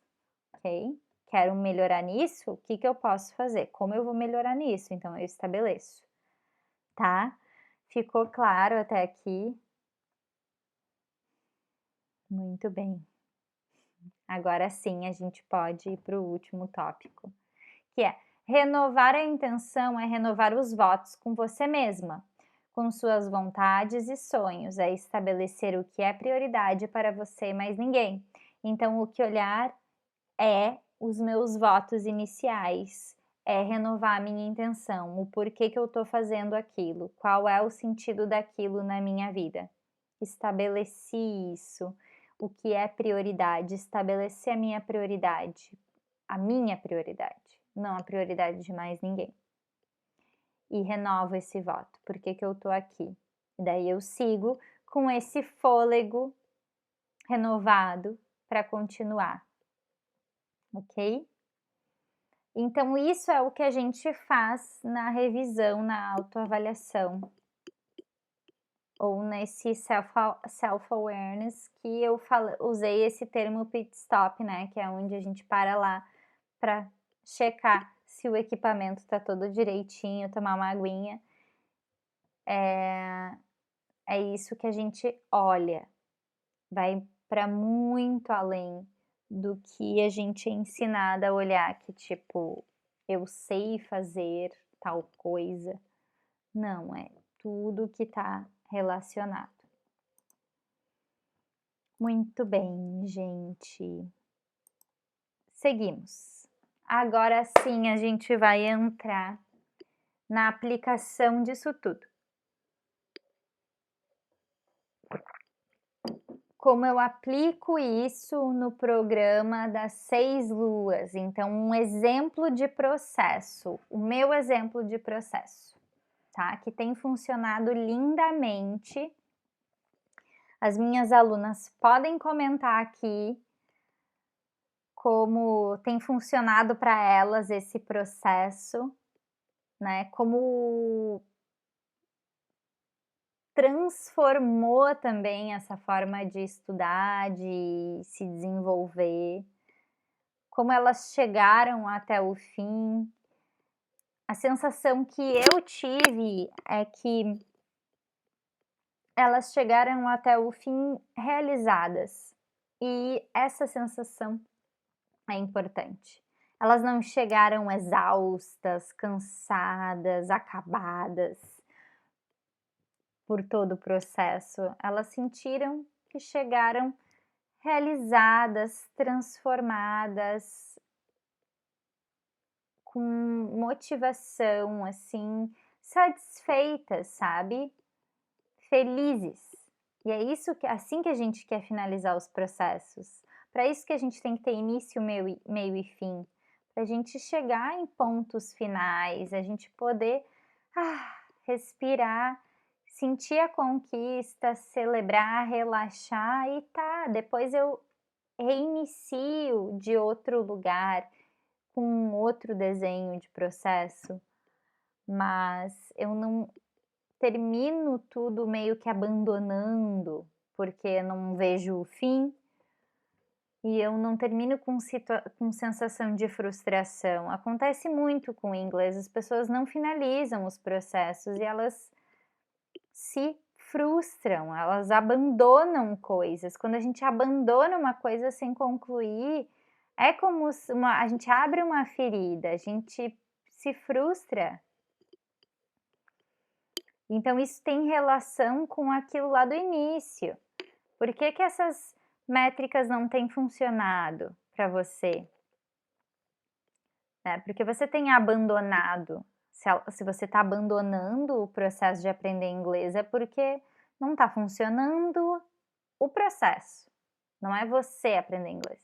ok? Quero melhorar nisso, o que que eu posso fazer? Como eu vou melhorar nisso? Então eu estabeleço, tá? Ficou claro até aqui? Muito bem. Agora sim a gente pode ir para o último tópico, que é renovar a intenção é renovar os votos com você mesma, com suas vontades e sonhos, é estabelecer o que é prioridade para você e mais ninguém. Então o que olhar é os meus votos iniciais, é renovar a minha intenção, o porquê que eu estou fazendo aquilo, qual é o sentido daquilo na minha vida. Estabeleci isso, o que é prioridade, estabelecer a minha prioridade, não a prioridade de mais ninguém. E renovo esse voto, por que que eu estou aqui. E daí eu sigo com esse fôlego renovado para continuar, ok? Então isso é o que a gente faz na revisão, na autoavaliação, ou nesse self-awareness que eu usei esse termo pit stop, né, que é onde a gente para lá para checar se o equipamento está todo direitinho, tomar uma aguinha. É isso que a gente olha, vai para muito além do que a gente é ensinada a olhar, que tipo, eu sei fazer tal coisa. Não, é tudo que está relacionado. Muito bem, gente. Seguimos. Agora sim a gente vai entrar na aplicação disso tudo. Como eu aplico isso no programa das 6 luas. Então, um exemplo de processo, o meu exemplo de processo, tá? Que tem funcionado lindamente. As minhas alunas podem comentar aqui como tem funcionado para elas esse processo, né? Como transformou também essa forma de estudar, de se desenvolver, como elas chegaram até o fim. A sensação que eu tive é que elas chegaram até o fim realizadas, e essa sensação é importante. Elas não chegaram exaustas, cansadas, acabadas por todo o processo. Elas sentiram que chegaram realizadas, transformadas, com motivação, assim, satisfeitas, sabe? Felizes. E é isso que, assim que a gente quer finalizar os processos. Para isso que a gente tem que ter início, meio e fim. Para a gente chegar em pontos finais, a gente poder respirar, sentir a conquista, celebrar, relaxar e tá. Depois eu reinicio de outro lugar, com outro desenho de processo, mas eu não termino tudo meio que abandonando, porque não vejo o fim, e eu não termino com sensação de frustração. Acontece muito com o inglês, as pessoas não finalizam os processos e elas se frustram, elas abandonam coisas. Quando a gente abandona uma coisa sem concluir, é como a gente abre uma ferida, a gente se frustra. Então isso tem relação com aquilo lá do início. Por que que essas métricas não têm funcionado para você? Porque você tem abandonado. Se você está abandonando o processo de aprender inglês, é porque não está funcionando o processo. Não é você aprender inglês.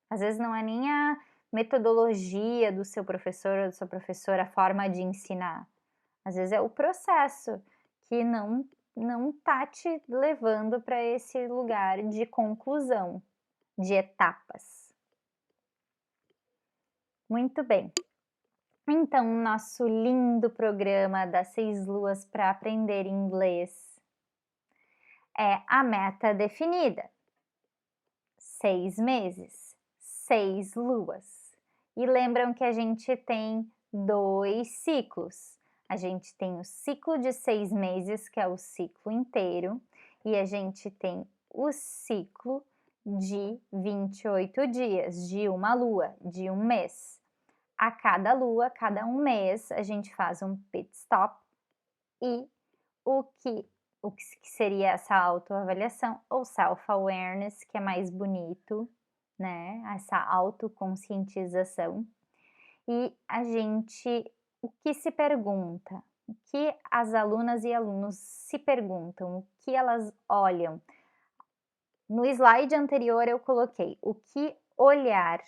Às vezes não é nem a metodologia do seu professor ou da sua professora, a forma de ensinar. Às vezes é o processo que não tá te levando para esse lugar de conclusão, de etapas. Muito bem. Então, nosso lindo programa das 6 luas para aprender inglês é a meta definida. 6 meses, 6 luas. E lembram que a gente tem 2 ciclos. A gente tem o ciclo de 6 meses, que é o ciclo inteiro, e a gente tem o ciclo de 28 dias, de uma lua, de um mês. A cada lua, cada um mês, a gente faz um pit stop e o que seria essa autoavaliação ou self-awareness, que é mais bonito, né, essa autoconscientização. E a gente o que se pergunta? O que as alunas e alunos se perguntam? O que elas olham? No slide anterior eu coloquei o que olhar.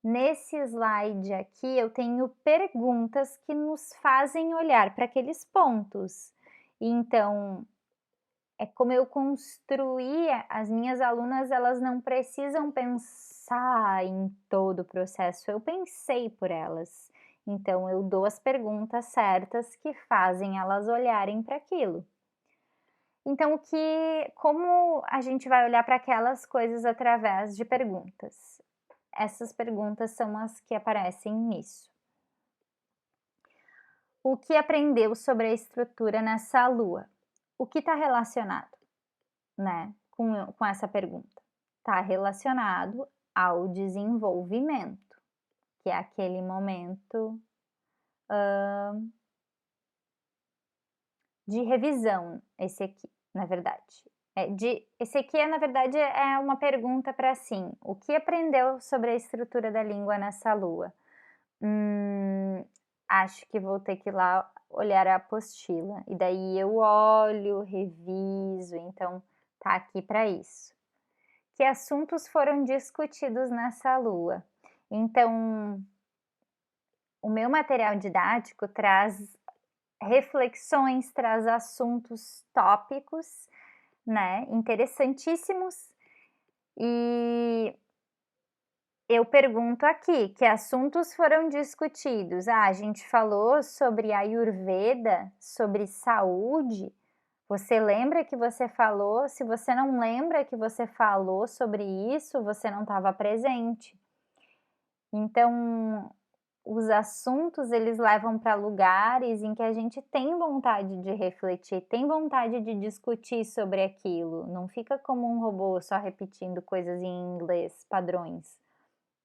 Nesse slide aqui eu tenho perguntas que nos fazem olhar para aqueles pontos. Então, é como eu construí as minhas alunas, elas não precisam pensar em todo o processo, eu pensei por elas. Então eu dou as perguntas certas que fazem elas olharem para aquilo. Então como a gente vai olhar para aquelas coisas através de perguntas? Essas perguntas são as que aparecem nisso. O que aprendeu sobre a estrutura nessa lua? O que está relacionado, né, com essa pergunta? Está relacionado ao desenvolvimento, que é aquele momento de revisão, esse aqui, na verdade. Esse aqui na verdade, é uma pergunta para assim: o que aprendeu sobre a estrutura da língua nessa lua? Acho que vou ter que ir lá olhar a apostila, e daí eu olho, reviso, então tá aqui para isso. Que assuntos foram discutidos nessa lua? Então, o meu material didático traz reflexões, traz assuntos tópicos, né, interessantíssimos, e eu pergunto aqui, que assuntos foram discutidos? A gente falou sobre Ayurveda, sobre saúde. Você lembra que você falou? Se você não lembra que você falou sobre isso, você não estava presente. Então, os assuntos eles levam para lugares em que a gente tem vontade de refletir, tem vontade de discutir sobre aquilo. Não fica como um robô só repetindo coisas em inglês, padrões.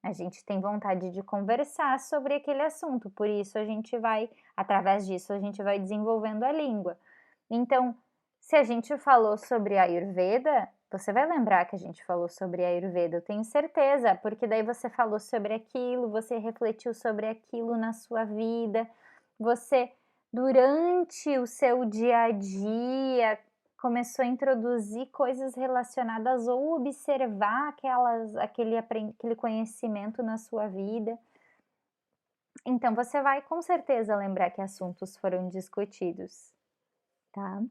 A gente tem vontade de conversar sobre aquele assunto, por isso a gente vai, através disso, a gente vai desenvolvendo a língua. Então, se a gente falou sobre Ayurveda, você vai lembrar que a gente falou sobre Ayurveda, eu tenho certeza, porque daí você falou sobre aquilo, você refletiu sobre aquilo na sua vida, você, durante o seu dia a dia, começou a introduzir coisas relacionadas ou observar aquele conhecimento na sua vida. Então você vai com certeza lembrar que assuntos foram discutidos, tá?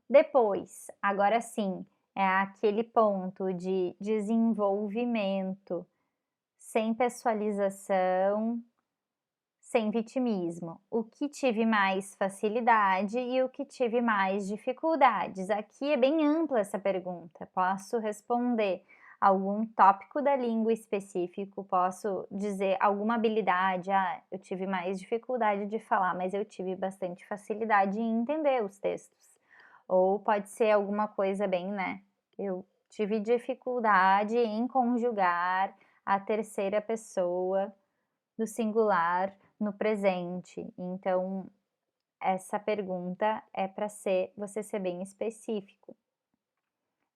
Depois, agora sim, é aquele ponto de desenvolvimento, sem pessoalização, sem vitimismo. O que tive mais facilidade e o que tive mais dificuldades? Aqui é bem ampla essa pergunta. Posso responder algum tópico da língua específico, posso dizer alguma habilidade. Eu tive mais dificuldade de falar, mas eu tive bastante facilidade em entender os textos. Ou pode ser alguma coisa bem, né? Eu tive dificuldade em conjugar a terceira pessoa do singular no presente. Então, essa pergunta é para você ser bem específico.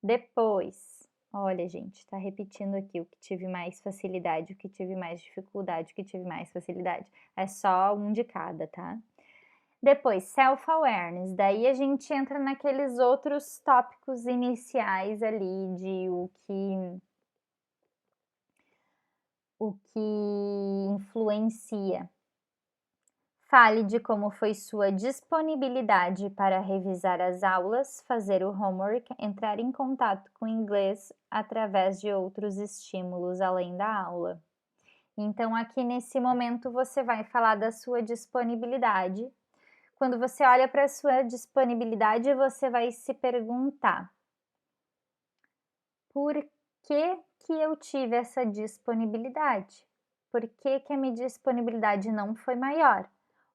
Depois, olha, gente, tá repetindo aqui o que tive mais facilidade, o que tive mais dificuldade, o que tive mais facilidade. É só um de cada, tá? Depois, self-awareness. Daí a gente entra naqueles outros tópicos iniciais ali de o que influencia. Fale de como foi sua disponibilidade para revisar as aulas, fazer o homework, entrar em contato com o inglês através de outros estímulos além da aula. Então, aqui nesse momento, você vai falar da sua disponibilidade. Quando você olha para a sua disponibilidade, você vai se perguntar: por que eu tive essa disponibilidade? Por que a minha disponibilidade não foi maior?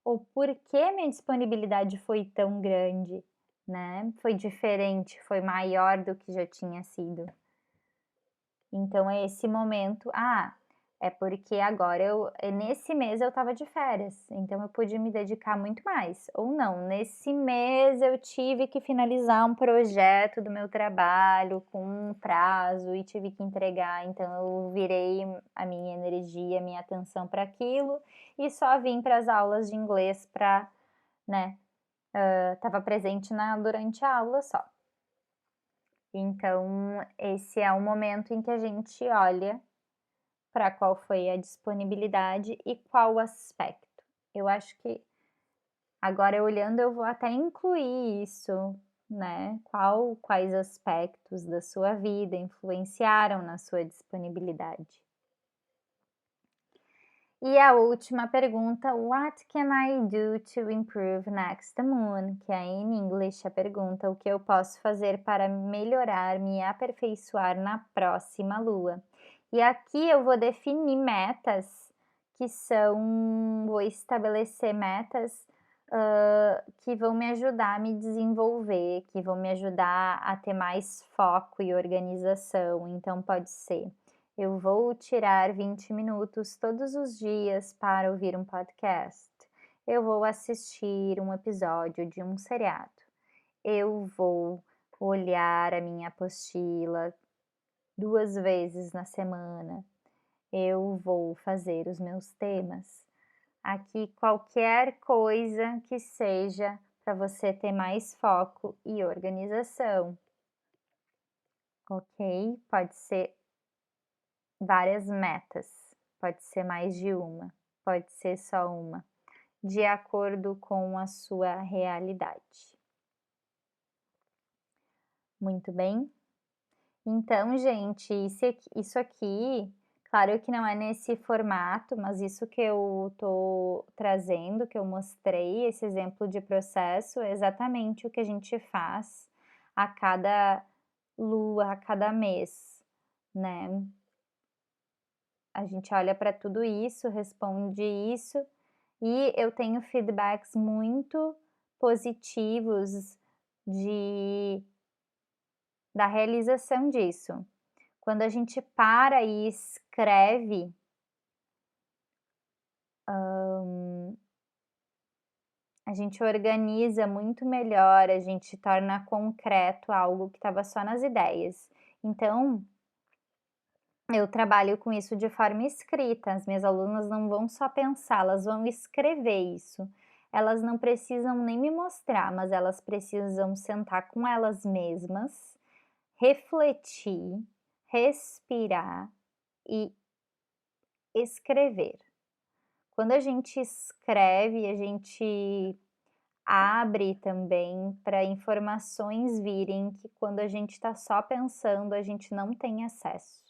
Ou por que minha disponibilidade foi tão grande, né? Foi diferente, foi maior do que já tinha sido. Então é esse momento, É porque agora nesse mês eu estava de férias, então eu pude me dedicar muito mais. Ou não, nesse mês eu tive que finalizar um projeto do meu trabalho com um prazo e tive que entregar, então eu virei a minha energia, a minha atenção para aquilo e só vim para as aulas de inglês para, né, estava presente durante a aula só. Então esse é o momento em que a gente olha para qual foi a disponibilidade e qual aspecto. Eu acho que agora olhando eu vou até incluir isso, né, quais aspectos da sua vida influenciaram na sua disponibilidade. E a última pergunta, what can I do to improve next moon? Que é em inglês a pergunta, o que eu posso fazer para melhorar, me aperfeiçoar na próxima lua? E aqui eu vou definir metas vou estabelecer metas que vão me ajudar a me desenvolver, que vão me ajudar a ter mais foco e organização. Então pode ser eu vou tirar 20 minutos todos os dias para ouvir um podcast. Eu vou assistir um episódio de um seriado. Eu vou olhar a minha apostila 2 vezes na semana. Eu vou fazer os meus temas. Aqui qualquer coisa que seja para você ter mais foco e organização. Ok? Pode ser várias metas, pode ser mais de uma, pode ser só uma, de acordo com a sua realidade. Muito bem? Então, gente, isso aqui, claro que não é nesse formato, mas isso que eu tô trazendo, que eu mostrei, esse exemplo de processo, é exatamente o que a gente faz a cada lua, a cada mês, né? A gente olha para tudo isso, responde isso, e eu tenho feedbacks muito positivos de da realização disso. Quando a gente para e escreve, a gente organiza muito melhor, a gente torna concreto algo que estava só nas ideias. Então, eu trabalho com isso de forma escrita, as minhas alunas não vão só pensar, elas vão escrever isso. Elas não precisam nem me mostrar, mas elas precisam sentar com elas mesmas, refletir, respirar e escrever. Quando a gente escreve, a gente abre também para informações virem que quando a gente está só pensando, a gente não tem acesso.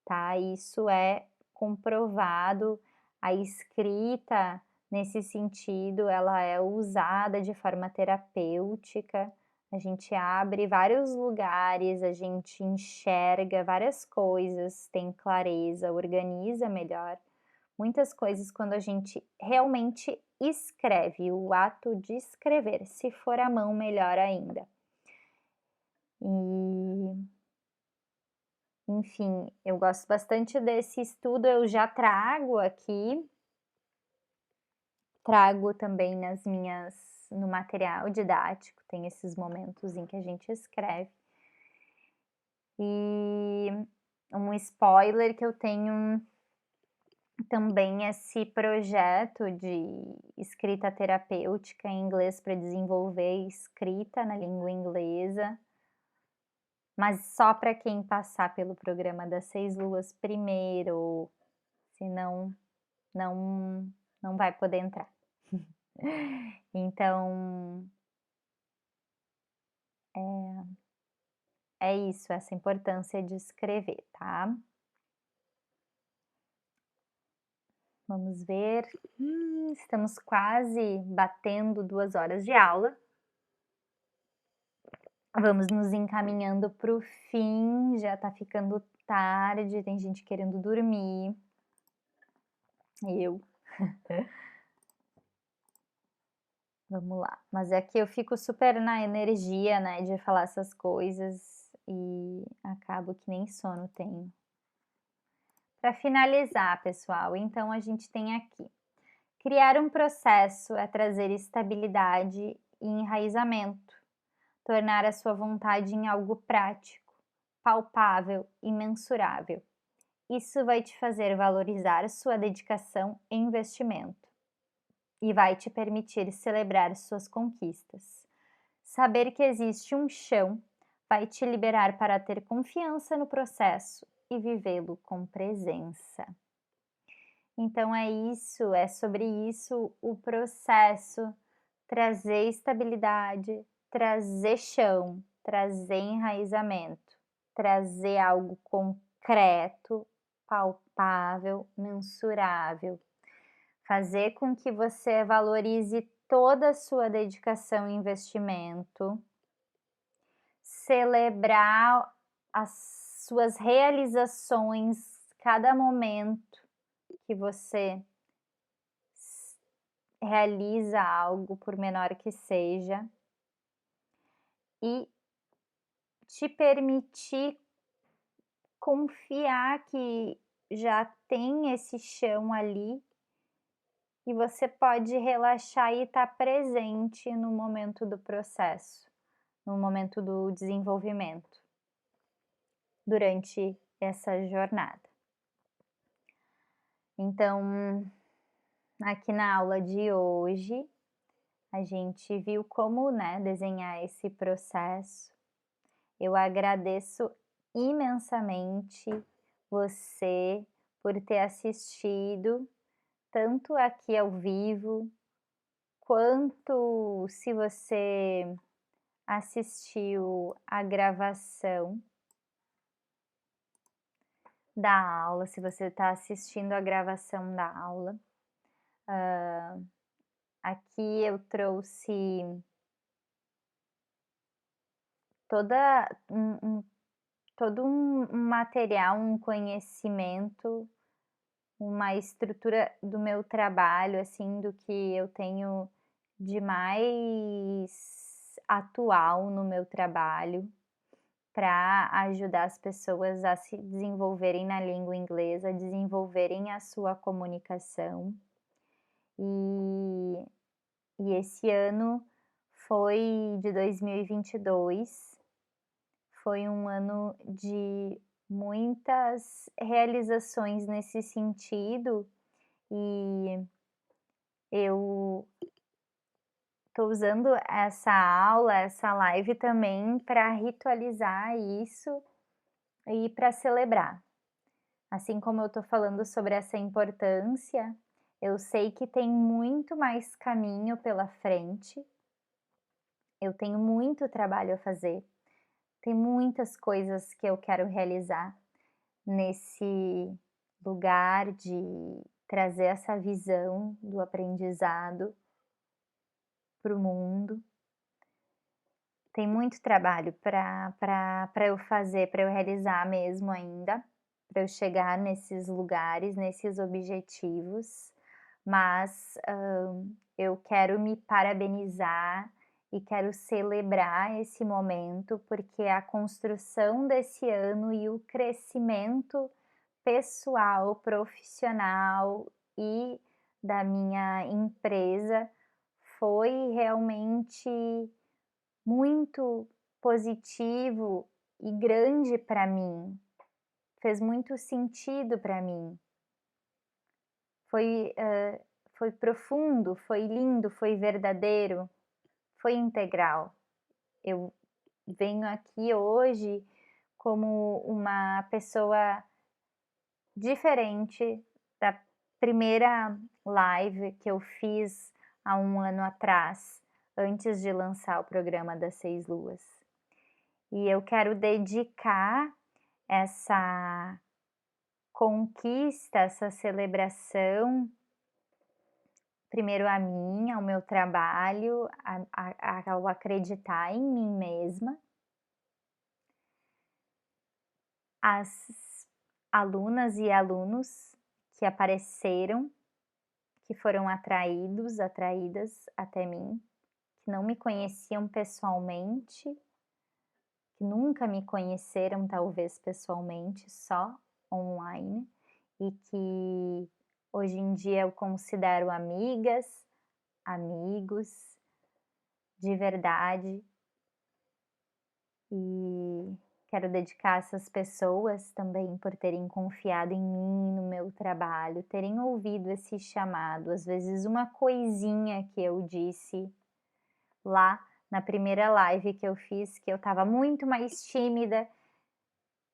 Tá? Isso é comprovado, a escrita, nesse sentido, ela é usada de forma terapêutica, a gente abre vários lugares, a gente enxerga várias coisas, tem clareza, organiza melhor. Muitas coisas quando a gente realmente escreve, o ato de escrever, se for à mão, melhor ainda. E enfim, eu gosto bastante desse estudo, eu já trago aqui, trago também no material didático, tem esses momentos em que a gente escreve. E um spoiler que eu tenho também esse projeto de escrita terapêutica em inglês para desenvolver escrita na língua inglesa. Mas só para quem passar pelo programa das 6 luas primeiro, senão não vai poder entrar. Então, é isso, essa importância de escrever, tá? Vamos ver, estamos quase batendo 2 horas de aula. Vamos nos encaminhando para o fim, já tá ficando tarde, tem gente querendo dormir. Eu. Vamos lá. Mas é que eu fico super na energia, né, de falar essas coisas e acabo que nem sono tenho. Para finalizar, pessoal, então a gente tem aqui: criar um processo é trazer estabilidade e enraizamento, tornar a sua vontade em algo prático, palpável e mensurável. Isso vai te fazer valorizar sua dedicação e investimento e vai te permitir celebrar suas conquistas. Saber que existe um chão vai te liberar para ter confiança no processo e vivê-lo com presença. Então é isso, é sobre isso o processo, trazer estabilidade, trazer chão, trazer enraizamento, trazer algo concreto, palpável, mensurável, fazer com que você valorize toda a sua dedicação e investimento, celebrar as suas realizações, cada momento que você realiza algo, por menor que seja, e te permitir confiar que já tem esse chão ali e você pode relaxar e estar presente no momento do processo, no momento do desenvolvimento, durante essa jornada. Então, aqui na aula de hoje, a gente viu como, né, desenhar esse processo. Eu agradeço imensamente você por ter assistido, tanto aqui ao vivo, quanto se você assistiu a gravação da aula, se você está assistindo a gravação da aula. Aqui eu trouxe toda todo um material, um conhecimento, uma estrutura do meu trabalho, assim, do que eu tenho de mais atual no meu trabalho, para ajudar as pessoas a se desenvolverem na língua inglesa, desenvolverem a sua comunicação. E esse ano foi de 2022, foi um ano de muitas realizações nesse sentido, e eu estou usando essa aula, essa live também para ritualizar isso e para celebrar. Assim como eu estou falando sobre essa importância, eu sei que tem muito mais caminho pela frente, eu tenho muito trabalho a fazer, tem muitas coisas que eu quero realizar nesse lugar de trazer essa visão do aprendizado para o mundo. Tem muito trabalho para eu fazer, para eu realizar mesmo ainda, para eu chegar nesses lugares, nesses objetivos, mas eu quero me parabenizar e quero celebrar esse momento, porque a construção desse ano e o crescimento pessoal, profissional e da minha empresa foi realmente muito positivo e grande para mim, fez muito sentido para mim. Foi, foi profundo, foi lindo, foi verdadeiro, foi integral. Eu venho aqui hoje como uma pessoa diferente da primeira live que eu fiz há um ano atrás, antes de lançar o programa das 6 luas. E eu quero dedicar essa conquista, essa celebração, primeiro a mim, ao meu trabalho, ao acreditar em mim mesma, as alunas e alunos que apareceram, que foram atraídas até mim, que não me conheciam pessoalmente, que nunca me conheceram talvez pessoalmente, só online, e que hoje em dia eu considero amigas, amigos, de verdade. E quero dedicar essas pessoas também por terem confiado em mim, no meu trabalho, terem ouvido esse chamado. Às vezes, uma coisinha que eu disse lá na primeira live que eu fiz, que eu estava muito mais tímida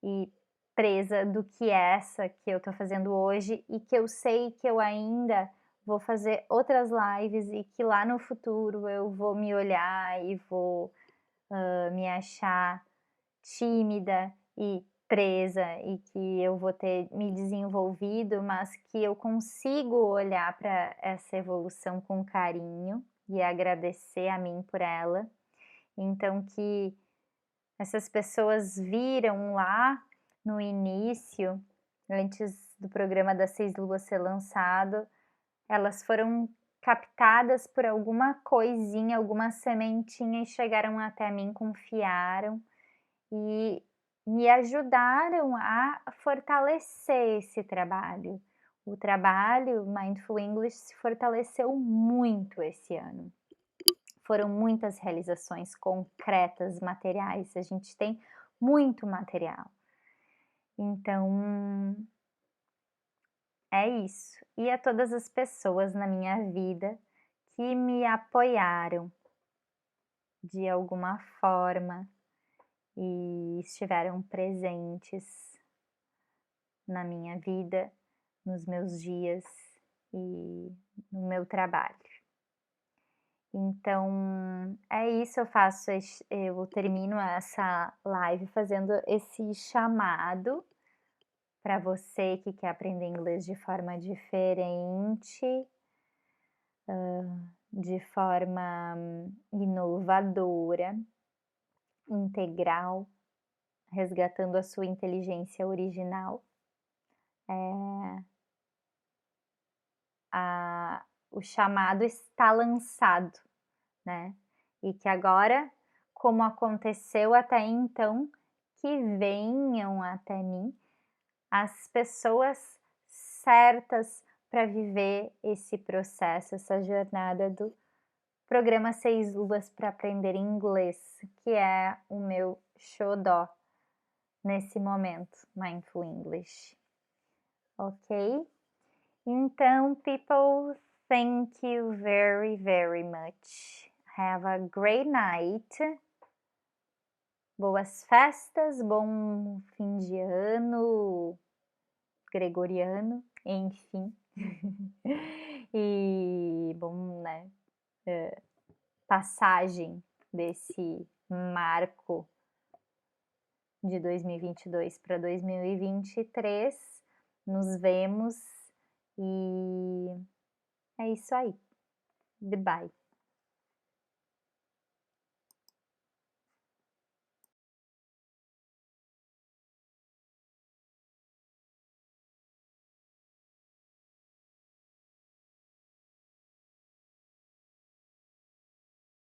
e presa do que essa que eu tô fazendo hoje e que eu sei que eu ainda vou fazer outras lives e que lá no futuro eu vou me olhar e vou, me achar tímida e presa e que eu vou ter me desenvolvido, mas que eu consigo olhar para essa evolução com carinho e agradecer a mim por ela. Então que essas pessoas viram lá no início, antes do programa das 6 luas ser lançado, elas foram captadas por alguma coisinha, alguma sementinha e chegaram até mim, confiaram e me ajudaram a fortalecer esse trabalho. O trabalho Mindful English se fortaleceu muito esse ano. Foram muitas realizações concretas, materiais, a gente tem muito material. Então, é isso. E a todas as pessoas na minha vida que me apoiaram de alguma forma e estiveram presentes na minha vida, nos meus dias e no meu trabalho. Então, é isso, eu termino essa live fazendo esse chamado para você que quer aprender inglês de forma diferente, de forma inovadora, integral, resgatando a sua inteligência original. O chamado está lançado, né? E que agora, como aconteceu até então, que venham até mim as pessoas certas para viver esse processo, essa jornada do programa 6 Luvas para aprender inglês, que é o meu xodó nesse momento, Mindful English. Ok? Então, people, thank you very, very much. Have a great night. Boas festas, bom fim de ano gregoriano, enfim. E bom, né, passagem desse marco de 2022 para 2023. Nos vemos e é isso aí. Goodbye.